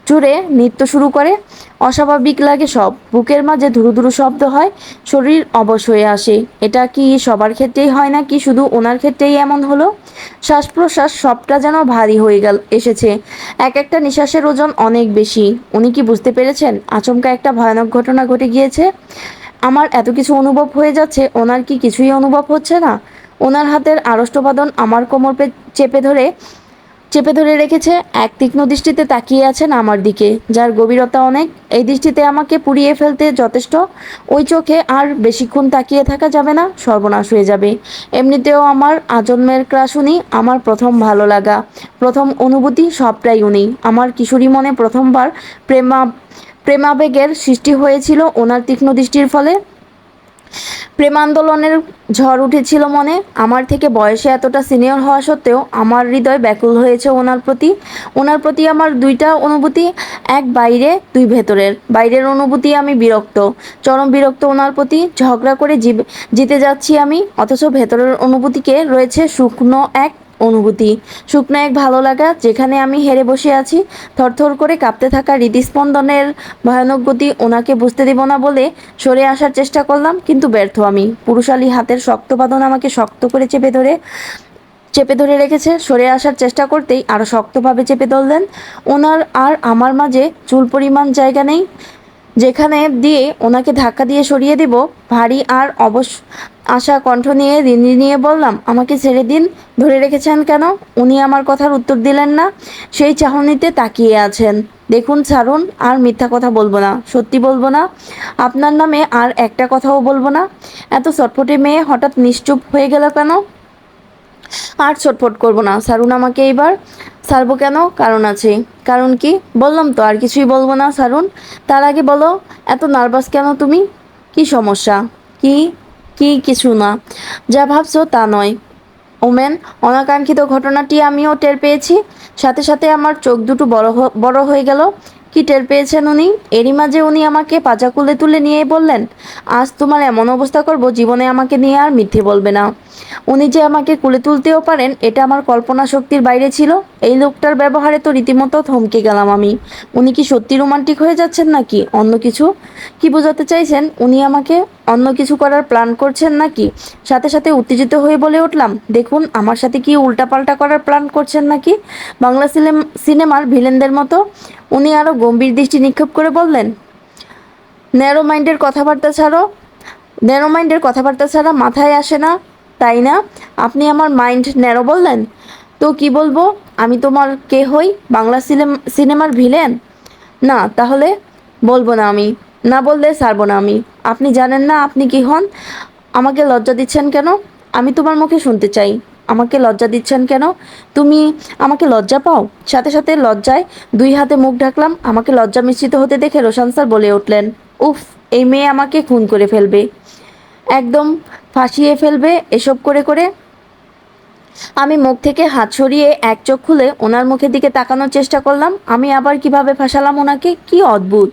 জুড়ে নৃত্য শুরু করে। অস্বাভাবিক লাগে সব। বুকের মাঝে ধুরু ধুরু শব্দ হয়, শরীর অবশ হয়ে আসে। এটা কি সবার ক্ষেত্রেই হয় না, কি শুধু ওনার ক্ষেত্রেই এমন হলো? শ্বাস প্রশ্বাস সবটা যেন ভারী হয়ে এসেছে। এক একটা নিঃশ্বাসের ওজন অনেক বেশি। উনি কি বুঝতে পেরেছেন আচমকা একটা ভয়ানক ঘটনা ঘটে গিয়েছে? আমার এত কিছু অনুভব হয়ে যাচ্ছে, ওনার কি কিছুই অনুভব হচ্ছে না? ওনার হাতের আড়ষ্টবাদন আমার কোমর চেপে ধরে রেখেছে। এক তীক্ষ্ণ দৃষ্টিতে তাকিয়ে আছেন আমার দিকে, যার গভীরতা অনেক। এই দৃষ্টিতে আমাকে পুড়িয়ে ফেলতে যথেষ্ট। ওই চোখে আর বেশিক্ষণ তাকিয়ে থাকা যাবে না, সর্বনাশ হয়ে যাবে। এমনিতেও আমার আজন্মের ক্রাশ উনি, আমার প্রথম ভালো লাগা, প্রথম অনুভূতি, সবটাই উনি। আমার কিশোরী মনে প্রথমবার প্রেমাবেগের সৃষ্টি হয়েছিল ওনার তীক্ষ্ণ দৃষ্টির ফলে। প্রেমান্দোলনের ঝড় উঠেছিল মনে। আমার থেকে বয়সে এতটা সিনিয়র হওয়া সত্ত্বেও আমার হৃদয় ব্যাকুল হয়েছে ওনার প্রতি। ওনার প্রতি আমার দুইটা অনুভূতি, এক বাইরে, দুই ভেতরের। বাইরের অনুভূতি আমি বিরক্ত, চরম বিরক্ত ওনার প্রতি। ঝগড়া করে জিতে যাচ্ছি আমি, অথচ ভেতরের অনুভূতিকে রয়েছে শুকনো এক অনুভূতি, শুকনো এক ভালো লাগা, যেখানে আমি হেরে বসে আছি। থরথর করে কাঁপতে থাকা হৃদস্পন্দনের ভয়ানক গতি ওনাকে বুঝতে দেব না বলে সরে আসার চেষ্টা করলাম, কিন্তু ব্যর্থ আমি। পুরুষালী হাতের শক্ত বাঁধন আমাকে শক্ত করে চেপে ধরে রেখেছে। সরে আসার চেষ্টা করতেই আরও শক্তভাবে চেপে ধরলেন। ওনার আর আমার মাঝে চুল পরিমাণ জায়গা নেই, যেখানে দিয়ে ওনাকে ধাক্কা দিয়ে সরিয়ে দেব। ভারী আর আশা কণ্ঠ নিয়ে রিনিয়ে বললাম, আমাকে ছেড়ে দিন। ধরে রেখেছেন কেন? উনি আমার কথার উত্তর দিলেন না, সেই চাহনিতে তাকিয়ে আছেন। দেখুন, ছাড়ুন। আর মিথ্যা কথা বলবো না, সত্যি বলবো না। আপনার নামে আর একটা কথাও বলবো না। এত চটপটে মেয়ে হঠাৎ নিশ্চুপ হয়ে গেল কেন? আর ছটফট করবো না, ছাড়ুন আমাকে এইবার। ছাড়বো কেন? কারণ আছে। কারণ কি? বললাম তো, আর কিছুই বলবো না, ছাড়ুন। তার আগে বলো, এত নার্ভাস কেন তুমি? কি সমস্যা? কি? কিছু না। যা ভাবছো তা নয় ওমেন। অনাকাঙ্ক্ষিত ঘটনাটি আমিও টের পেয়েছি। সাথে সাথে আমার চোখ দুটো বড় হয়ে গেল। কি টের পেয়েছেন উনি? এরই মাঝে উনি আমাকে পাজা কুলে তুলে নিয়ে বললেন, আজ তোমার এমন অবস্থা করব, জীবনে আমাকে নিয়ে আর মিথ্যে বলবে না। উনি যে আমাকে কুলে তুলতেও পারেন, এটা আমার কল্পনা শক্তির বাইরে ছিল। এই লোকটার ব্যবহারে তো রীতিমতো থমকে গেলাম আমি। উনি কি সত্যি রোমান্টিক হয়ে যাচ্ছেন নাকি অন্য কিছু? কি বোঝাতে চাইছেন? উনি আমাকে অন্য কিছু করার প্ল্যান করছেন নাকি? সাথে সাথে উত্তেজিত হয়ে বলে উঠলাম, দেখুন, আমার সাথে কি উল্টাপাল্টা করার প্ল্যান করছেন নাকি, বাংলা সিনেমার ভিলেনদের মতো? উনি আরও গম্ভীর দৃষ্টি নিক্ষেপ করে বললেন, ন্যারো মাইন্ডের কথাবার্তা ছাড়ো। ন্যারো মাইন্ডের কথাবার্তা ছাড়া মাথায় আসে না, তাই না? আপনি আমার মাইন্ড ন্যারো বললেন? তো কি বলবো? আমি তোমার কে হই? বাংলা সিনেমার ভিলেন? না, তাহলে বলবো না আমি। না বললে ছাড়বো না আমি। আপনি জানেন না আপনি কি হন? আমাকে লজ্জা দিচ্ছেন কেন? আমি তোমার মুখে শুনতে চাই। আমাকে লজ্জা দিচ্ছেন কেন? তুমি আমাকে লজ্জা পাও? সাথে সাথে লজ্জায় দুই হাতে মুখ ঢাকলাম। আমাকে লজ্জা মিশ্রিত হতে দেখে রোশান স্যার বলে উঠলেন, উফ, এই মেয়ে আমাকে খুন করে ফেলবে, একদম ফাঁসিয়ে ফেলবে এসব করে করে। আমি মুখ থেকে হাত সরিয়ে এক চোখ খুলে ওনার মুখের দিকে তাকানোর চেষ্টা করলাম। আমি আবার কিভাবে ফাঁসালাম ওনাকে? কি অদ্ভুত!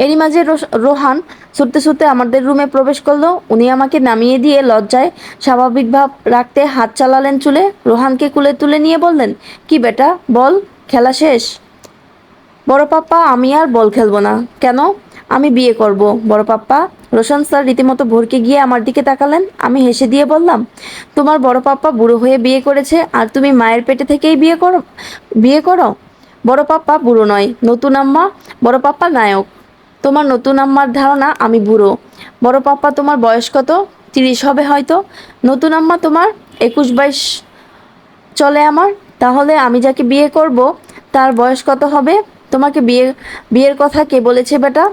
এরই মাঝে রোহান ছুটতে ছুটতে আমাদের রুমে প্রবেশ করলো। উনি আমাকে নামিয়ে দিয়ে লজ্জায় স্বাভাবিক ভাব রাখতে হাত চালালেন চুলে। রোহানকে কুলে তুলে নিয়ে বললেন, কি বেটা, বল, খেলা শেষ? বড় পাপ্পা, আমি আর বল খেলবো না। কেন? আমি বিয়ে করব বড় পাপ্পা। রোশন স্যার রীতিমতো ভরকে গিয়ে আমার দিকে তাকালেন। আমি হেসে দিয়ে বললাম, তোমার বড় পাপ্পা বুড়ো হয়ে বিয়ে করেছে আর তুমি মায়ের পেটে থেকেই বিয়ে করো? বড় পাপ্পা বুড়ো নয়, নতুন আম্মা। বড় পাপ্পা নায়ক। তোমার নতুন আম্মার ধারণা আমি বুড়ো। বড় পাপ্পা, তোমার বয়স কত? 30 হবে হয়তো। নতুন আম্মা, তোমার 21-22 চলে আমার। তাহলে আমি যাকে বিয়ে করব তার বয়স কত হবে? তোমাকে বিয়ের কথা কে বলেছে বেটা?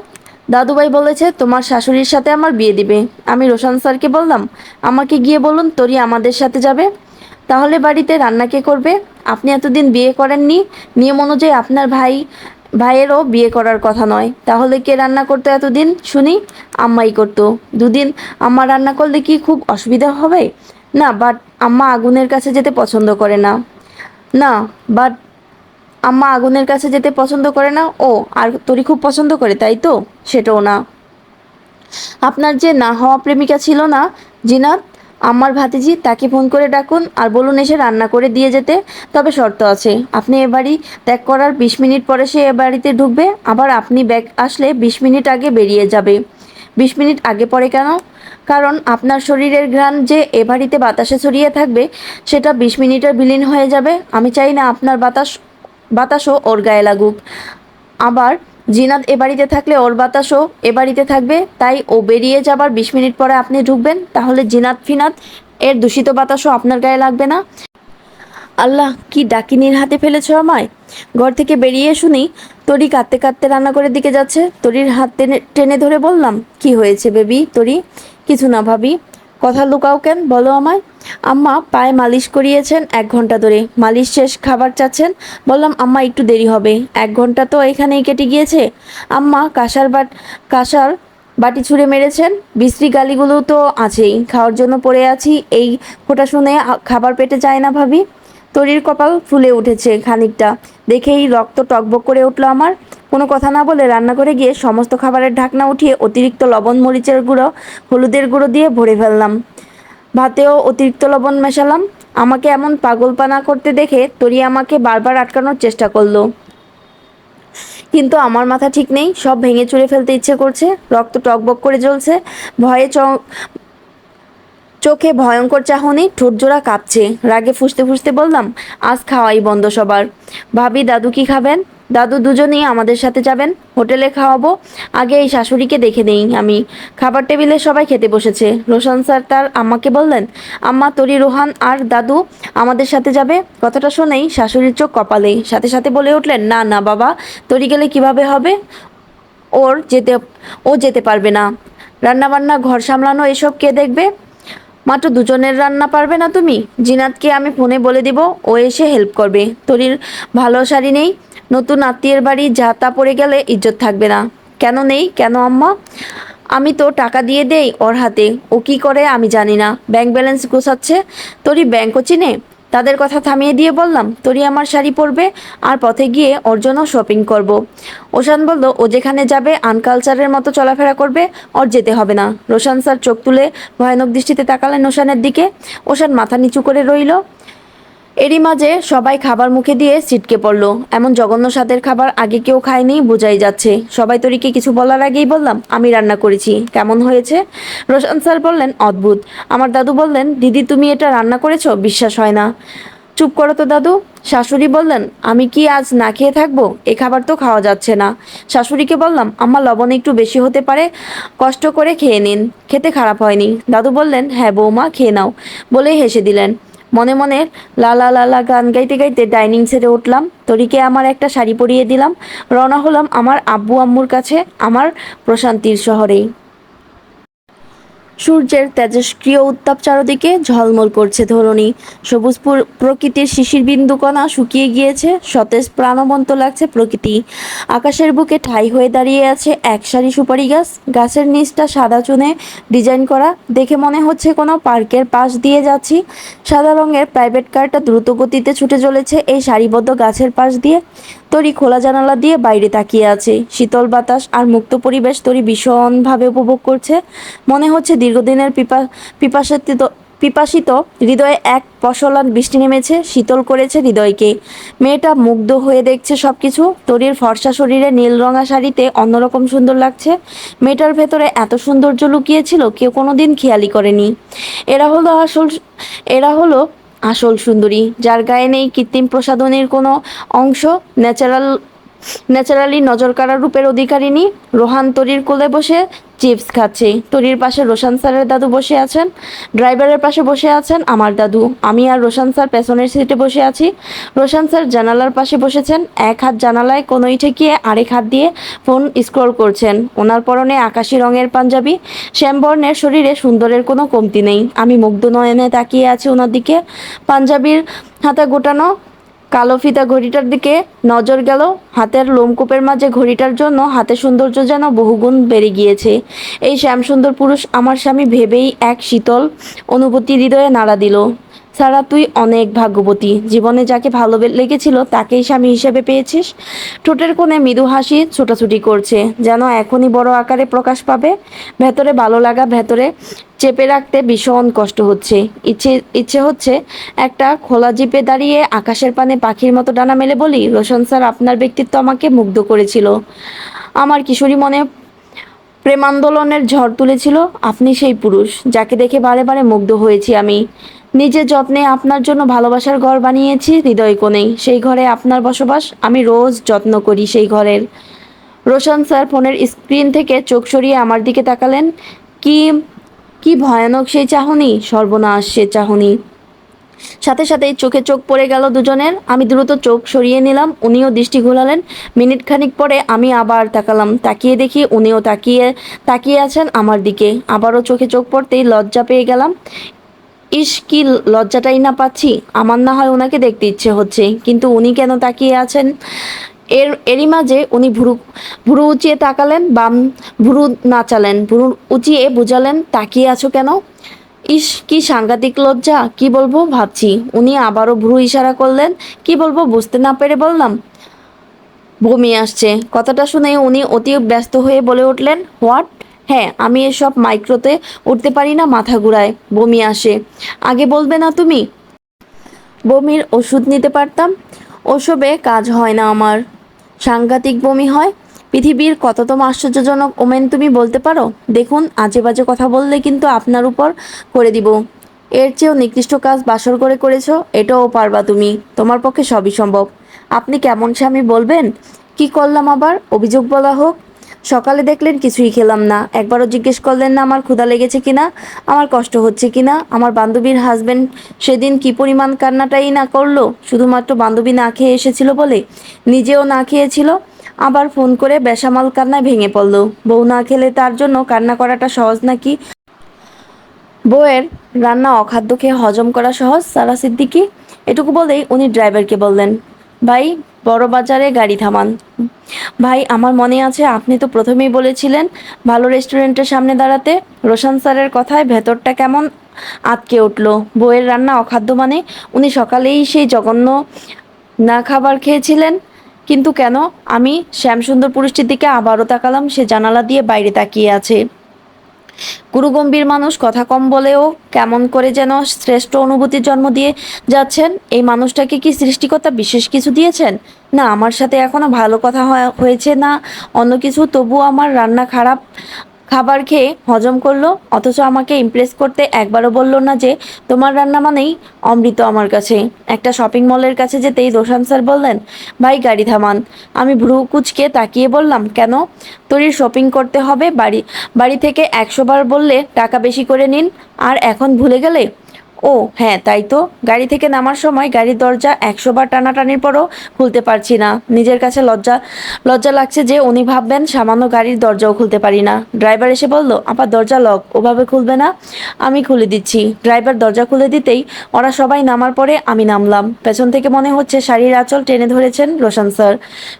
দাদুভাই বলেছে তোমার শাশুড়ির সাথে আমার বিয়ে দিবে। আমি রোশন স্যারকে বললাম, আমাকে গিয়ে বলুন তরি আমাদের সাথে যাবে। তাহলে বাড়িতে রান্না কে করবে? আপনি এতদিন বিয়ে করেননি, নিয়ম অনুযায়ী আপনার ভাইয়েরও বিয়ে করার কথা নয়। তাহলে কে রান্না করতো এতদিন শুনি? আম্মাই করতো। দুদিন আম্মা রান্না করলে কি খুব অসুবিধা হবে? না, বাট আম্মা আগুনের কাছে যেতে পছন্দ করে না। না, বাট আম্মা আগুনের কাছে যেতে পছন্দ করে না। ও, আর তোরই খুব পছন্দ করে, তাই তো? সেটাও না। আপনার যে না হওয়া প্রেমিকা ছিল না, জিনাত, আমার ভাতিজি, তাকে ফোন করে ডাকুন আর বলুন এসে রান্না করে দিয়ে যেতে। তবে শর্ত আছে, আপনি এ বাড়ি ত্যাগ করার 20 মিনিট পরে সে এ বাড়িতে ঢুকবে, আবার আপনি ব্যাগ আসলে 20 মিনিট আগে বেরিয়ে যাবে। 20 মিনিট আগে পরে কেন? কারণ আপনার শরীরের ঘ্রাণ যে এ বাড়িতে বাতাসে ছড়িয়ে থাকবে, সেটা 20 মিনিটে বিলীন হয়ে যাবে। আমি চাই না আপনার বাতাসও ওর গায়ে লাগুক। আবার জিনাত এ বাড়িতে থাকলে ওর বাতাসও এ বাড়িতে থাকবে। তাই ও বেরিয়ে যাবার 20 মিনিট পরে আপনি ঢুকবেন। তাহলে জিনাত ফিনাত এর দূষিত বাতাসও আপনার গায়ে লাগবে না। আল্লাহ, কি ডাকিনীর হাতে ফেলেছো আমায়! ঘর থেকে বেরিয়ে শুনি তরি কাঁদতে কাঁদতে রান্নাঘরের দিকে যাচ্ছে। তরির হাত টেনে টেনে ধরে বললাম, কি হয়েছে বেবি তরি? কিছু না ভাবি। কথা লুকাও কেন, বলো আমায়। আম্মা পায়ে মালিশ করিয়েছেন 1 ঘন্টা ধরে, মালিশ শেষ খাবার চাচ্ছেন। বললাম, আম্মা একটু দেরি হবে, 1 ঘন্টা তো এখানেই কেটে গিয়েছে। আম্মা কাঁসার বাটি ছুঁড়ে মেরেছেন। বিশ্রী গালিগুলো তো আছেই, খাওয়ার জন্য পড়ে আছি, এই ফোঁটা শুনে খাবার পেটে যায় না ভাবি। তরির কপাল ফুলে উঠেছে খানিকটা, দেখেই রক্ত টকবক করে উঠল আমার। কোনো কথা না বলে রান্নাঘরে গিয়ে সমস্ত খাবারের ঢাকনা উঠিয়ে অতিরিক্ত লবণ, মরিচের গুঁড়ো, হলুদের গুঁড়ো দিয়ে ভরে ফেললাম। ভাতেও অতিরিক্ত লবণ মেশালাম। আমাকে এমন পাগলপানা করতে দেখে তরি আমাকে বারবার আটকানোর চেষ্টা করলো, কিন্তু আমার মাথা ঠিক নেই, সব ভেঙে চুরে ফেলতে ইচ্ছে করছে। রক্ত টকবক করে জ্বলছে, ভয়ে চোখে ভয়ঙ্কর চাহনি, ঠোঁটজোড়া কাঁপছে। রাগে ফুঁসতে ফুঁসতে বললাম, আজ খাওয়াই বন্ধ সবার। ভাবি, দাদু কি খাবেন? দাদু দুজনেই আমাদের সাথে যাবেন, হোটেলে খাওয়াবো। আগে এই শাশুড়িকে দেখে নেই আমি। খাবার টেবিলে সবাই খেতে বসেছে। রোশন স্যার তার আম্মাকে বললেন, আম্মা, তরি, রোহান আর দাদু আমাদের সাথে যাবে। কথাটা শুনেই শাশুড়ির চোখ কপালে, সাথে সাথে বলে উঠলেন, না না বাবা, তরি গেলে কিভাবে হবে? ওর যেতে ও যেতে পারবে না। রান্নাবান্না, ঘর সামলানো, এসব কে দেখবে? মাত্র দুজনের রান্না পারবে না তুমি? জিনাতকে আমি ফোনে বলে দিব, ও এসে হেল্প করবে। তোরির ভালো শাড়ি নেই? নতুন আত্মীয়ের বাড়ি যা তা পরে গেলে ইজ্জত থাকবে না। কেন নেই? কেন আম্মা? আমি তো টাকা দিয়ে দেই ওর হাতে, ও কি করে আমি জানি না। ব্যাংক ব্যালেন্স গোছাচ্ছে। তোরই ব্যাংকও চিনে। তাদের কথা থামিয়ে দিয়ে বললাম, তোরই আমার শাড়ি পরবে আর পথে গিয়ে ওর জন্য শপিং করব। ওশান বলল, ও যেখানে যাবে আনকালচারের মতো চলাফেরা করবে, ওর যেতে হবে না। রোশান স্যার চোখ তুলে ভয়ানক দৃষ্টিতে তাকালেন ওশানের দিকে। ওশান মাথা নিচু করে রইল। এরই মাঝে সবাই খাবার মুখে দিয়ে ছিটকে পড়ল। এমন জঘন্য স্বাদের খাবার আগে কেউ খায়নি, বোঝাই যাচ্ছে। সবাই তরিকে কিছু বলার আগেই বললাম, আমি রান্না করেছি, কেমন হয়েছে? রোশন স্যার বললেন, অদ্ভুত। আমার দাদু বললেন, দিদি তুমি এটা রান্না করেছো? বিশ্বাস হয় না। চুপ করো তো দাদু। শাশুড়ি বললেন, আমি কি আজ না খেয়ে থাকবো? এ খাবার তো খাওয়া যাচ্ছে না। শাশুড়িকে বললাম, আম্মা লবণ একটু বেশি হতে পারে, কষ্ট করে খেয়ে নিন, খেতে খারাপ হয়নি। দাদু বললেন, হ্যাঁ বৌমা, খেয়ে নাও, বলেই হেসে দিলেন। মনে মনে লা লা লা লা গান গাইতে গাইতে ডাইনিং সেটে উঠলাম। তরিকে আমার একটা শাড়ি পরিয়ে দিলাম। রওনা হলাম আমার আব্বু আম্মুর কাছে, আমার প্রশান্তির শহরেই। সূর্যের তেজস্ক্রিয় উত্তাপ চারদিকে ঝলমল করছে ধরণী। সবুজ প্রকৃতির শিশির বিন্দুকণা শুকিয়ে গিয়েছে, সতেজ প্রাণবন্ত লাগছে প্রকৃতি। আকাশের বুকে ঠাই হয়ে দাঁড়িয়ে আছে এক সারি সুপারি গাছ। গাছের নিচটা সাদা চুনে ডিজাইন করা, দেখে মনে হচ্ছে কোনো পার্কের পাশ দিয়ে যাচ্ছি। সাদা রঙের প্রাইভেট কারটা দ্রুত গতিতে ছুটে চলেছে এই সারিবদ্ধ গাছের পাশ দিয়ে। তরি খোলা জানালা দিয়ে বাইরে তাকিয়ে আছে। শীতল বাতাস আর মুক্ত পরিবেশ তরি ভীষণভাবে উপভোগ করছে। মনে হচ্ছে দীর্ঘদিনের পিপাসিত পিপাসিত হৃদয়ে এক পশলান বৃষ্টি নেমেছে, শীতল করেছে হৃদয়কে। মেয়েটা মুগ্ধ হয়ে দেখছে সবকিছু। তরির ফর্সা শরীরে নীল রঙা শাড়িতে অন্যরকম সুন্দর লাগছে। মেয়েটার ভেতরে এত সৌন্দর্য লুকিয়েছিল, কেউ কোনোদিন খেয়ালি করেনি। এরা হলো আসল এরা হলো আসল সুন্দরী, যার গায়ে নেই কৃত্রিম প্রসাধনীর কোনো অংশ। ন্যাচারালি নজর কাড়া রূপের অধিকারিণী। রোহান তরির কোলে বসে চিপস খাচ্ছে। তরির পাশে রোশান স্যারের দাদু বসে আছেন। ড্রাইভারের পাশে বসে আছেন আমার দাদু। আমি আর রোশান স্যার পেছনের সিটে বসে আছি। রোশান স্যার জানালার পাশে বসেছেন। এক হাত জানালায় কোনোই ঠেকিয়ে আরেক হাত দিয়ে ফোন স্ক্রল করছেন। ওনার পরনে আকাশি রঙের পাঞ্জাবি। শ্যামবর্ণের শরীরে সুন্দরের কোনো কমতি নেই। আমি মুগ্ধ নয়নে তাকিয়ে আছি ওনার দিকে। পাঞ্জাবির হাতা গোটানো কালো ফিতা ঘড়িটার দিকে নজর গেল। হাতের লোমকূপের মাঝে ঘড়িটার জন্য হাতের সৌন্দর্য যেন বহুগুণ বেড়ে গিয়েছে। এই শ্যামসুন্দর পুরুষ আমার স্বামী ভেবেই এক শীতল অনুভূতি হৃদয়ে নাড়া দিল। সারা, তুই অনেক ভাগ্যবতী। জীবনে যাকে ভালো লেগেছিল তাকেই স্বামী হিসেবে পেয়েছিস। ঠোঁটের কোণে মৃদু হাসি ছোটাছুটি করছে, যেন এখনই বড় আকারে প্রকাশ পাবে। ভেতরে ভালো লাগা ভেতরে চেপে রাখতে ভীষণ কষ্ট হচ্ছে। ইচ্ছে ইচ্ছে হচ্ছে একটা খোলা জিপে দাঁড়িয়ে আকাশের পানে পাখির মতো ডানা মেলে বলি, রোশন স্যার, আপনার ব্যক্তিত্ব আমাকে মুগ্ধ করেছিল। আমার কিশোরী মনে প্রেমান্দোলনের ঝড় তুলেছিল। আপনি সেই পুরুষ যাকে দেখে বারে বারে মুগ্ধ হয়েছি আমি। নিজের যত্নে আপনার জন্য ভালোবাসার ঘর বানিয়েছি হৃদয় কোণেই। সেই ঘরে আপনার বসবাস। আমি রোজ যত্ন করি সেই ঘরের। রোশন স্যার ফোনের স্ক্রিন থেকে চোখ সরিয়ে আমার দিকে তাকালেন। কি কি ভয়ানক সেই চাহনি, সর্বনাশ সে চাহনি। সাথে সাথেই চোখে চোখ পড়ে গেল দুজনের। আমি দ্রুত চোখ সরিয়ে নিলাম, উনিও দৃষ্টি ঘোরালেন। মিনিট খানিক পরে আমি আবার তাকালাম। তাকিয়ে দেখি উনিও তাকিয়ে আছেন আমার দিকে। আবারও চোখে চোখ পড়তেই লজ্জা পেয়ে গেলাম। ইস, কি লজ্জাটাই না পাচ্ছি। আমার না হয় ওনাকে দেখতে ইচ্ছে হচ্ছে, কিন্তু উনি কেন তাকিয়ে আছেন? এরই মাঝে উনি ভুরু ভুরু উঁচিয়ে তাকালেন, বাম ভুরু নাচালেন, ভুরু উঁচিয়ে বুঝালেন, তাকিয়ে আছো কেন? ইস, কি সাংঘাতিক লজ্জা, কি বলবো ভাবছি। উনি আবারও ভ্রু ইশারা করলেন। কি বলবো বুঝতে না পেরে বললাম, বমি আসছে। কথাটা শুনে উনি অতি ব্যস্ত হয়ে বলে উঠলেন, হোয়াট? হ্যাঁ, আমি এসব মাইক্রোতে উঠতে পারি না, মাথা ঘুরায়, বমি আসে। আগে বলবে না তুমি? বমির ওষুধ নিতে পারতাম। ওসবে কাজ হয় না আমার। সাংঘাতিক বমি হয়। পৃথিবীর কততম আশ্চর্যজনক ওমেন তুমি বলতে পারো? দেখুন, আজে বাজে কথা বললে কিন্তু আপনার উপর করে দিব। এর চেয়েও নিকৃষ্ট কাজ বাসর করে করেছো, এটাও পারবা তুমি। তোমার পক্ষে সবই সম্ভব। আপনি কেমন স্বামী বলবেন? কি করলাম আবার? অভিযোগ বলা হোক। সকালে দেখলেন কিছুই খেলাম না, একবারও জিজ্ঞেস করলেন না আমার ক্ষুধা লেগেছে কিনা, আমার কষ্ট হচ্ছে কিনা। আমার বান্ধবীর হাজবেন্ড সেদিন কি পরিমাণ কান্নাটাই না করলো, শুধুমাত্র বান্ধবী না খেয়ে এসেছিল বলে। নিজেও না খেয়েছিল, আবার ফোন করে বেসামাল কান্নায় ভেঙে পড়ল। বউ না খেলে তার জন্য কান্না করাটা সহজ নাকি? বউয়ের রান্না অখাদ্য খেয়ে হজম করা সহজ সারা সিদ্দিকী। এটুকু বলেই উনি ড্রাইভারকে বললেন, ভাই বড় বাজারে গাড়ি থামান। ভাই আমার মনে আছে আপনি তো প্রথমেই বলেছিলেন ভালো রেস্টুরেন্টের সামনে দাঁড়াতে। রোশন স্যারের কথায় ভেতরটা কেমন আটকে উঠল। বউয়ের রান্না অখাদ্য মানে উনি সকালেই সেই জঘন্য না খাবার খেয়েছিলেন। কিন্তু কেন? আমি শ্যামসুন্দর পুরুষটির দিকে আবারও তাকালাম। সে জানালা দিয়ে বাইরে তাকিয়ে আছে। গুরুগম্ভীর মানুষ, কথা কম বলেও কেমন করে যেন শ্রেষ্ঠ অনুভূতির জন্ম দিয়ে যাচ্ছেন। এই মানুষটাকে কি সৃষ্টিকর্তা বিশেষ কিছু দিয়েছেন? না আমার সাথে এখনো ভালো কথা হয়েছে, না অন্য কিছু, তবুও আমার রান্না খারাপ খাবার খেয়ে হজম করলো। অথচ আমাকে ইমপ্রেস করতে একবারও বলল না যে তোমার রান্না মানেই অমৃত আমার কাছে। একটা শপিং মলের কাছে যেতেই রোশন স্যার বললেন, ভাই গাড়ি থামান। আমি ভ্রু কুঁচকে তাকিয়ে বললাম, কেন? তোরই শপিং করতে হবে? বাড়ি বাড়ি থেকে 100 বার বললে টাকা বেশি করে নিন, আর এখন ভুলে গেলে? ও হ্যাঁ তাই তো, গাড়ি থেকে নামার সময় গাড়ির দরজা 100 বার টানাটানির পরও খুলতে পারছি না। নিজের কাছে লজ্জা লজ্জা লাগছে যে উনি ভাববেন সামান্য গাড়ির দরজাও খুলতে পারি না। ড্রাইভার এসে বলল, আপা দরজা লক, ওভাবে খুলবে না, আমি খুলে দিচ্ছি। ড্রাইভার দরজা খুলে দিতেই ওরা সবাই নামার পরে আমি নামলাম। পেছন থেকে মনে হচ্ছে শাড়ির আঁচল টেনে ধরেছেন রোশন স্যার।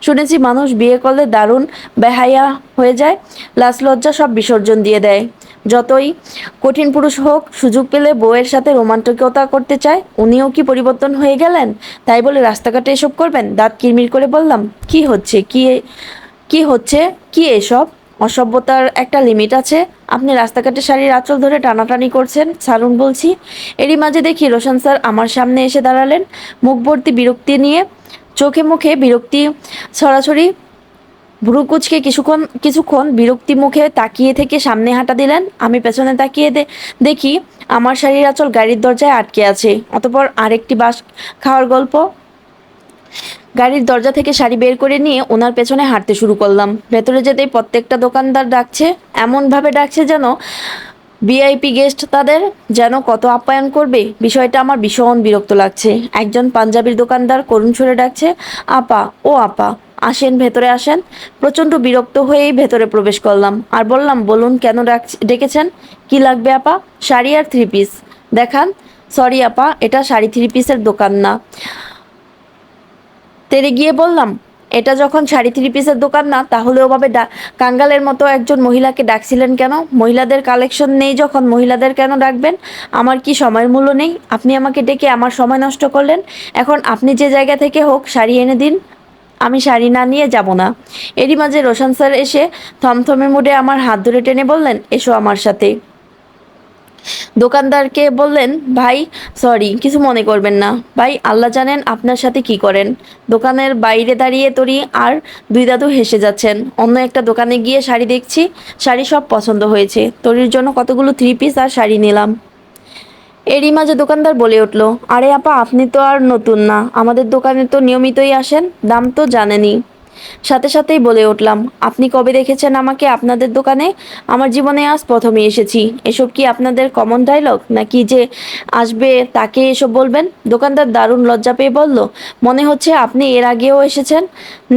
শুনেছি মানুষ বিয়ে করলে দারুণ বেহায়া হয়ে যায়, লাজ লজ্জা সব বিসর্জন দিয়ে দেয়। যতই কঠিন পুরুষ হোক, সুযোগ পেলে বউয়ের সাথে রোমান্টিকতা করতে চায়। উনিও কি পরিবর্তন হয়ে গেলেন? তাই বলে রাস্তাঘাটে এসব করবেন? দাঁত কিরমির করে বললাম, কি হচ্ছে কি হচ্ছে কি এসব? অসভ্যতার একটা লিমিট আছে। আপনি রাস্তাঘাটে শাড়ির আঁচল ধরে টানাটানি করছেন, ছাড়ুন বলছি। এরই মাঝে দেখি রোশন স্যার আমার সামনে এসে দাঁড়ালেন, মুখ ভর্তি বিরক্তি নিয়ে, চোখে মুখে বিরক্তি ছড়াছড়ি। ভ্রু কুঁচকে কিছুক্ষণ বিরক্তি মুখে তাকিয়ে থেকে সামনে হাঁটা দিলেন। আমি পেছনে তাকিয়ে দেখি আমার শাড়ির আঁচল গাড়ির দরজায় আটকে আছে। অতঃপর আরেকটি বাস খাওয়ার গল্প। গাড়ির দরজা থেকে শাড়ি বের করে নিয়ে ওনার পেছনে হাঁটতে শুরু করলাম। ভেতরে যেতেই প্রত্যেকটা দোকানদার ডাকছে, এমনভাবে ডাকছে যেন ভিআইপি গেস্ট, তাদের যেন কত আপ্যায়ন করবে। বিষয়টা আমার ভীষণ বিরক্ত লাগছে। একজন পাঞ্জাবির দোকানদার করুণ সুরে ডাকছে, আপা ও আপা আসেন, ভেতরে আসেন। প্রচণ্ড বিরক্ত হয়েই ভেতরে প্রবেশ করলাম আর বললাম, বলুন কেন ডেকেছেন? কি লাগবে আপা? শাড়ি আর 3 পিস দেখান। সরি আপা, এটা শাড়ি 3 পিসের দোকান না। তেরে গিয়ে বললাম, এটা যখন শাড়ি 3 পিসের দোকান না, তাহলে ওভাবে কাঙ্গালের মতো একজন মহিলাকে ডাকছিলেন কেন? মহিলাদের কালেকশন নেই যখন মহিলাদের কেন ডাকবেন? আমার কি সময়ের মূল্য নেই? আপনি আমাকে ডেকে আমার সময় নষ্ট করলেন। এখন আপনি যে জায়গা থেকে হোক শাড়ি এনে দিন, আমি শাড়ি না নিয়ে যাব না। এরই মাঝে রোশন স্যার এসে থমথমে মুডে আমার হাত ধরে টেনে বললেন, এসো আমার সাথে। দোকানদারকে বললেন, ভাই সরি, কিছু মনে করবেন না। ভাই আল্লাহ জানেন আপনার সাথে কি করেন। দোকানের বাইরে দাঁড়িয়ে তরি আর দুই দাদু হেসে যাচ্ছেন। অন্য একটা দোকানে গিয়ে শাড়ি দেখছি, শাড়ি সব পছন্দ হয়েছে। তরির জন্য কতগুলো 3 পিস আর শাড়ি নিলাম। এরই মাঝে দোকানদার বলে উঠল, আরে আপা আপনি তো আর নতুন না, আমাদের দোকানে তো নিয়মিতই আসেন, দাম তো জানেনই। সাথে সাথেই বলে উঠলাম, আপনি কবে দেখেছেন আমাকে আপনাদের দোকানে? আমার জীবনে আজ প্রথমে এসেছি। এসব কি আপনাদের কমন ডায়লগ নাকি যে আসবে তাকে এসব বলবেন? দোকানদার দারুণ লজ্জা পেয়ে বলল, মনে হচ্ছে আপনি এর আগেও এসেছেন।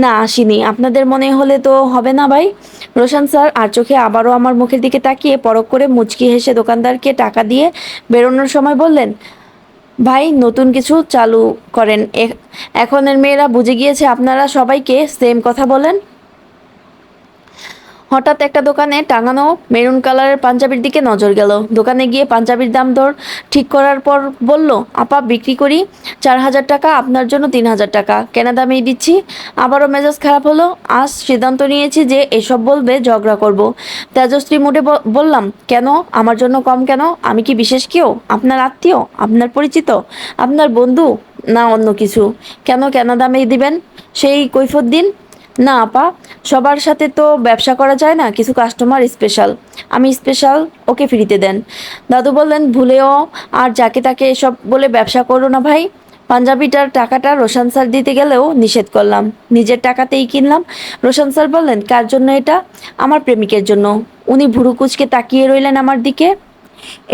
না আসিনি, আপনাদের মনে হলে তো হবে না ভাই। রোশন স্যার আর চোখে আবারও আমার মুখের দিকে তাকিয়ে পরখ করে মুচকি হেসে দোকানদারকে টাকা দিয়ে বেরোনোর সময় বললেন, ভাই নতুন কিছু চালু করেন। এখনের মেয়েরা বুঝে গিয়েছে আপনারা সবাইকে সেম কথা বলেন। হঠাৎ একটা দোকানে টাঙানো মেরুন কালারের পাঞ্জাবির দিকে নজর গেল। দোকানে গিয়ে পাঞ্জাবির দাম দর ঠিক করার পর বলল, আপা বিক্রি করি 4000 টাকা, আপনার জন্য 3000 টাকা, কেনা দামেই দিচ্ছি। আবারও মেজাজ খারাপ হলো। আজ সিদ্ধান্ত নিয়েছি যে এসব বলবে ঝগড়া করব। তেজশ্রী মুডে বললাম, কেন? আমার জন্য কম কেন? আমি কি বিশেষ কেউ? আপনার আত্মীয়, আপনার পরিচিত, আপনার বন্ধু, না অন্য কিছু? কেন কেনা দামে দিবেন সেই কৈফত দিন। না আপা, সবার সাথে তো ব্যবসা করা যায় না, কিছু কাস্টমার স্পেশাল। আমি স্পেশাল, ওকে ফ্রিতে দেন। দাদু বললেন, ভুলেও আর যাকে তাকে এসব বলে ব্যবসা করো না ভাই। পাঞ্জাবিটার টাকাটা রোশন স্যার দিতে গেলেও নিষেধ করলাম, নিজের টাকাতেই কিনলাম। রোশন স্যার বললেন, কার জন্য এটা? আমার প্রেমিকের জন্য। উনি ভুরু কুঁচকে তাকিয়ে রইলেন আমার দিকে।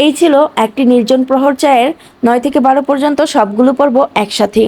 এই ছিল একটি নির্জন প্রহর চায়ের 9 থেকে 12 পর্যন্ত সবগুলো পর্ব একসাথে।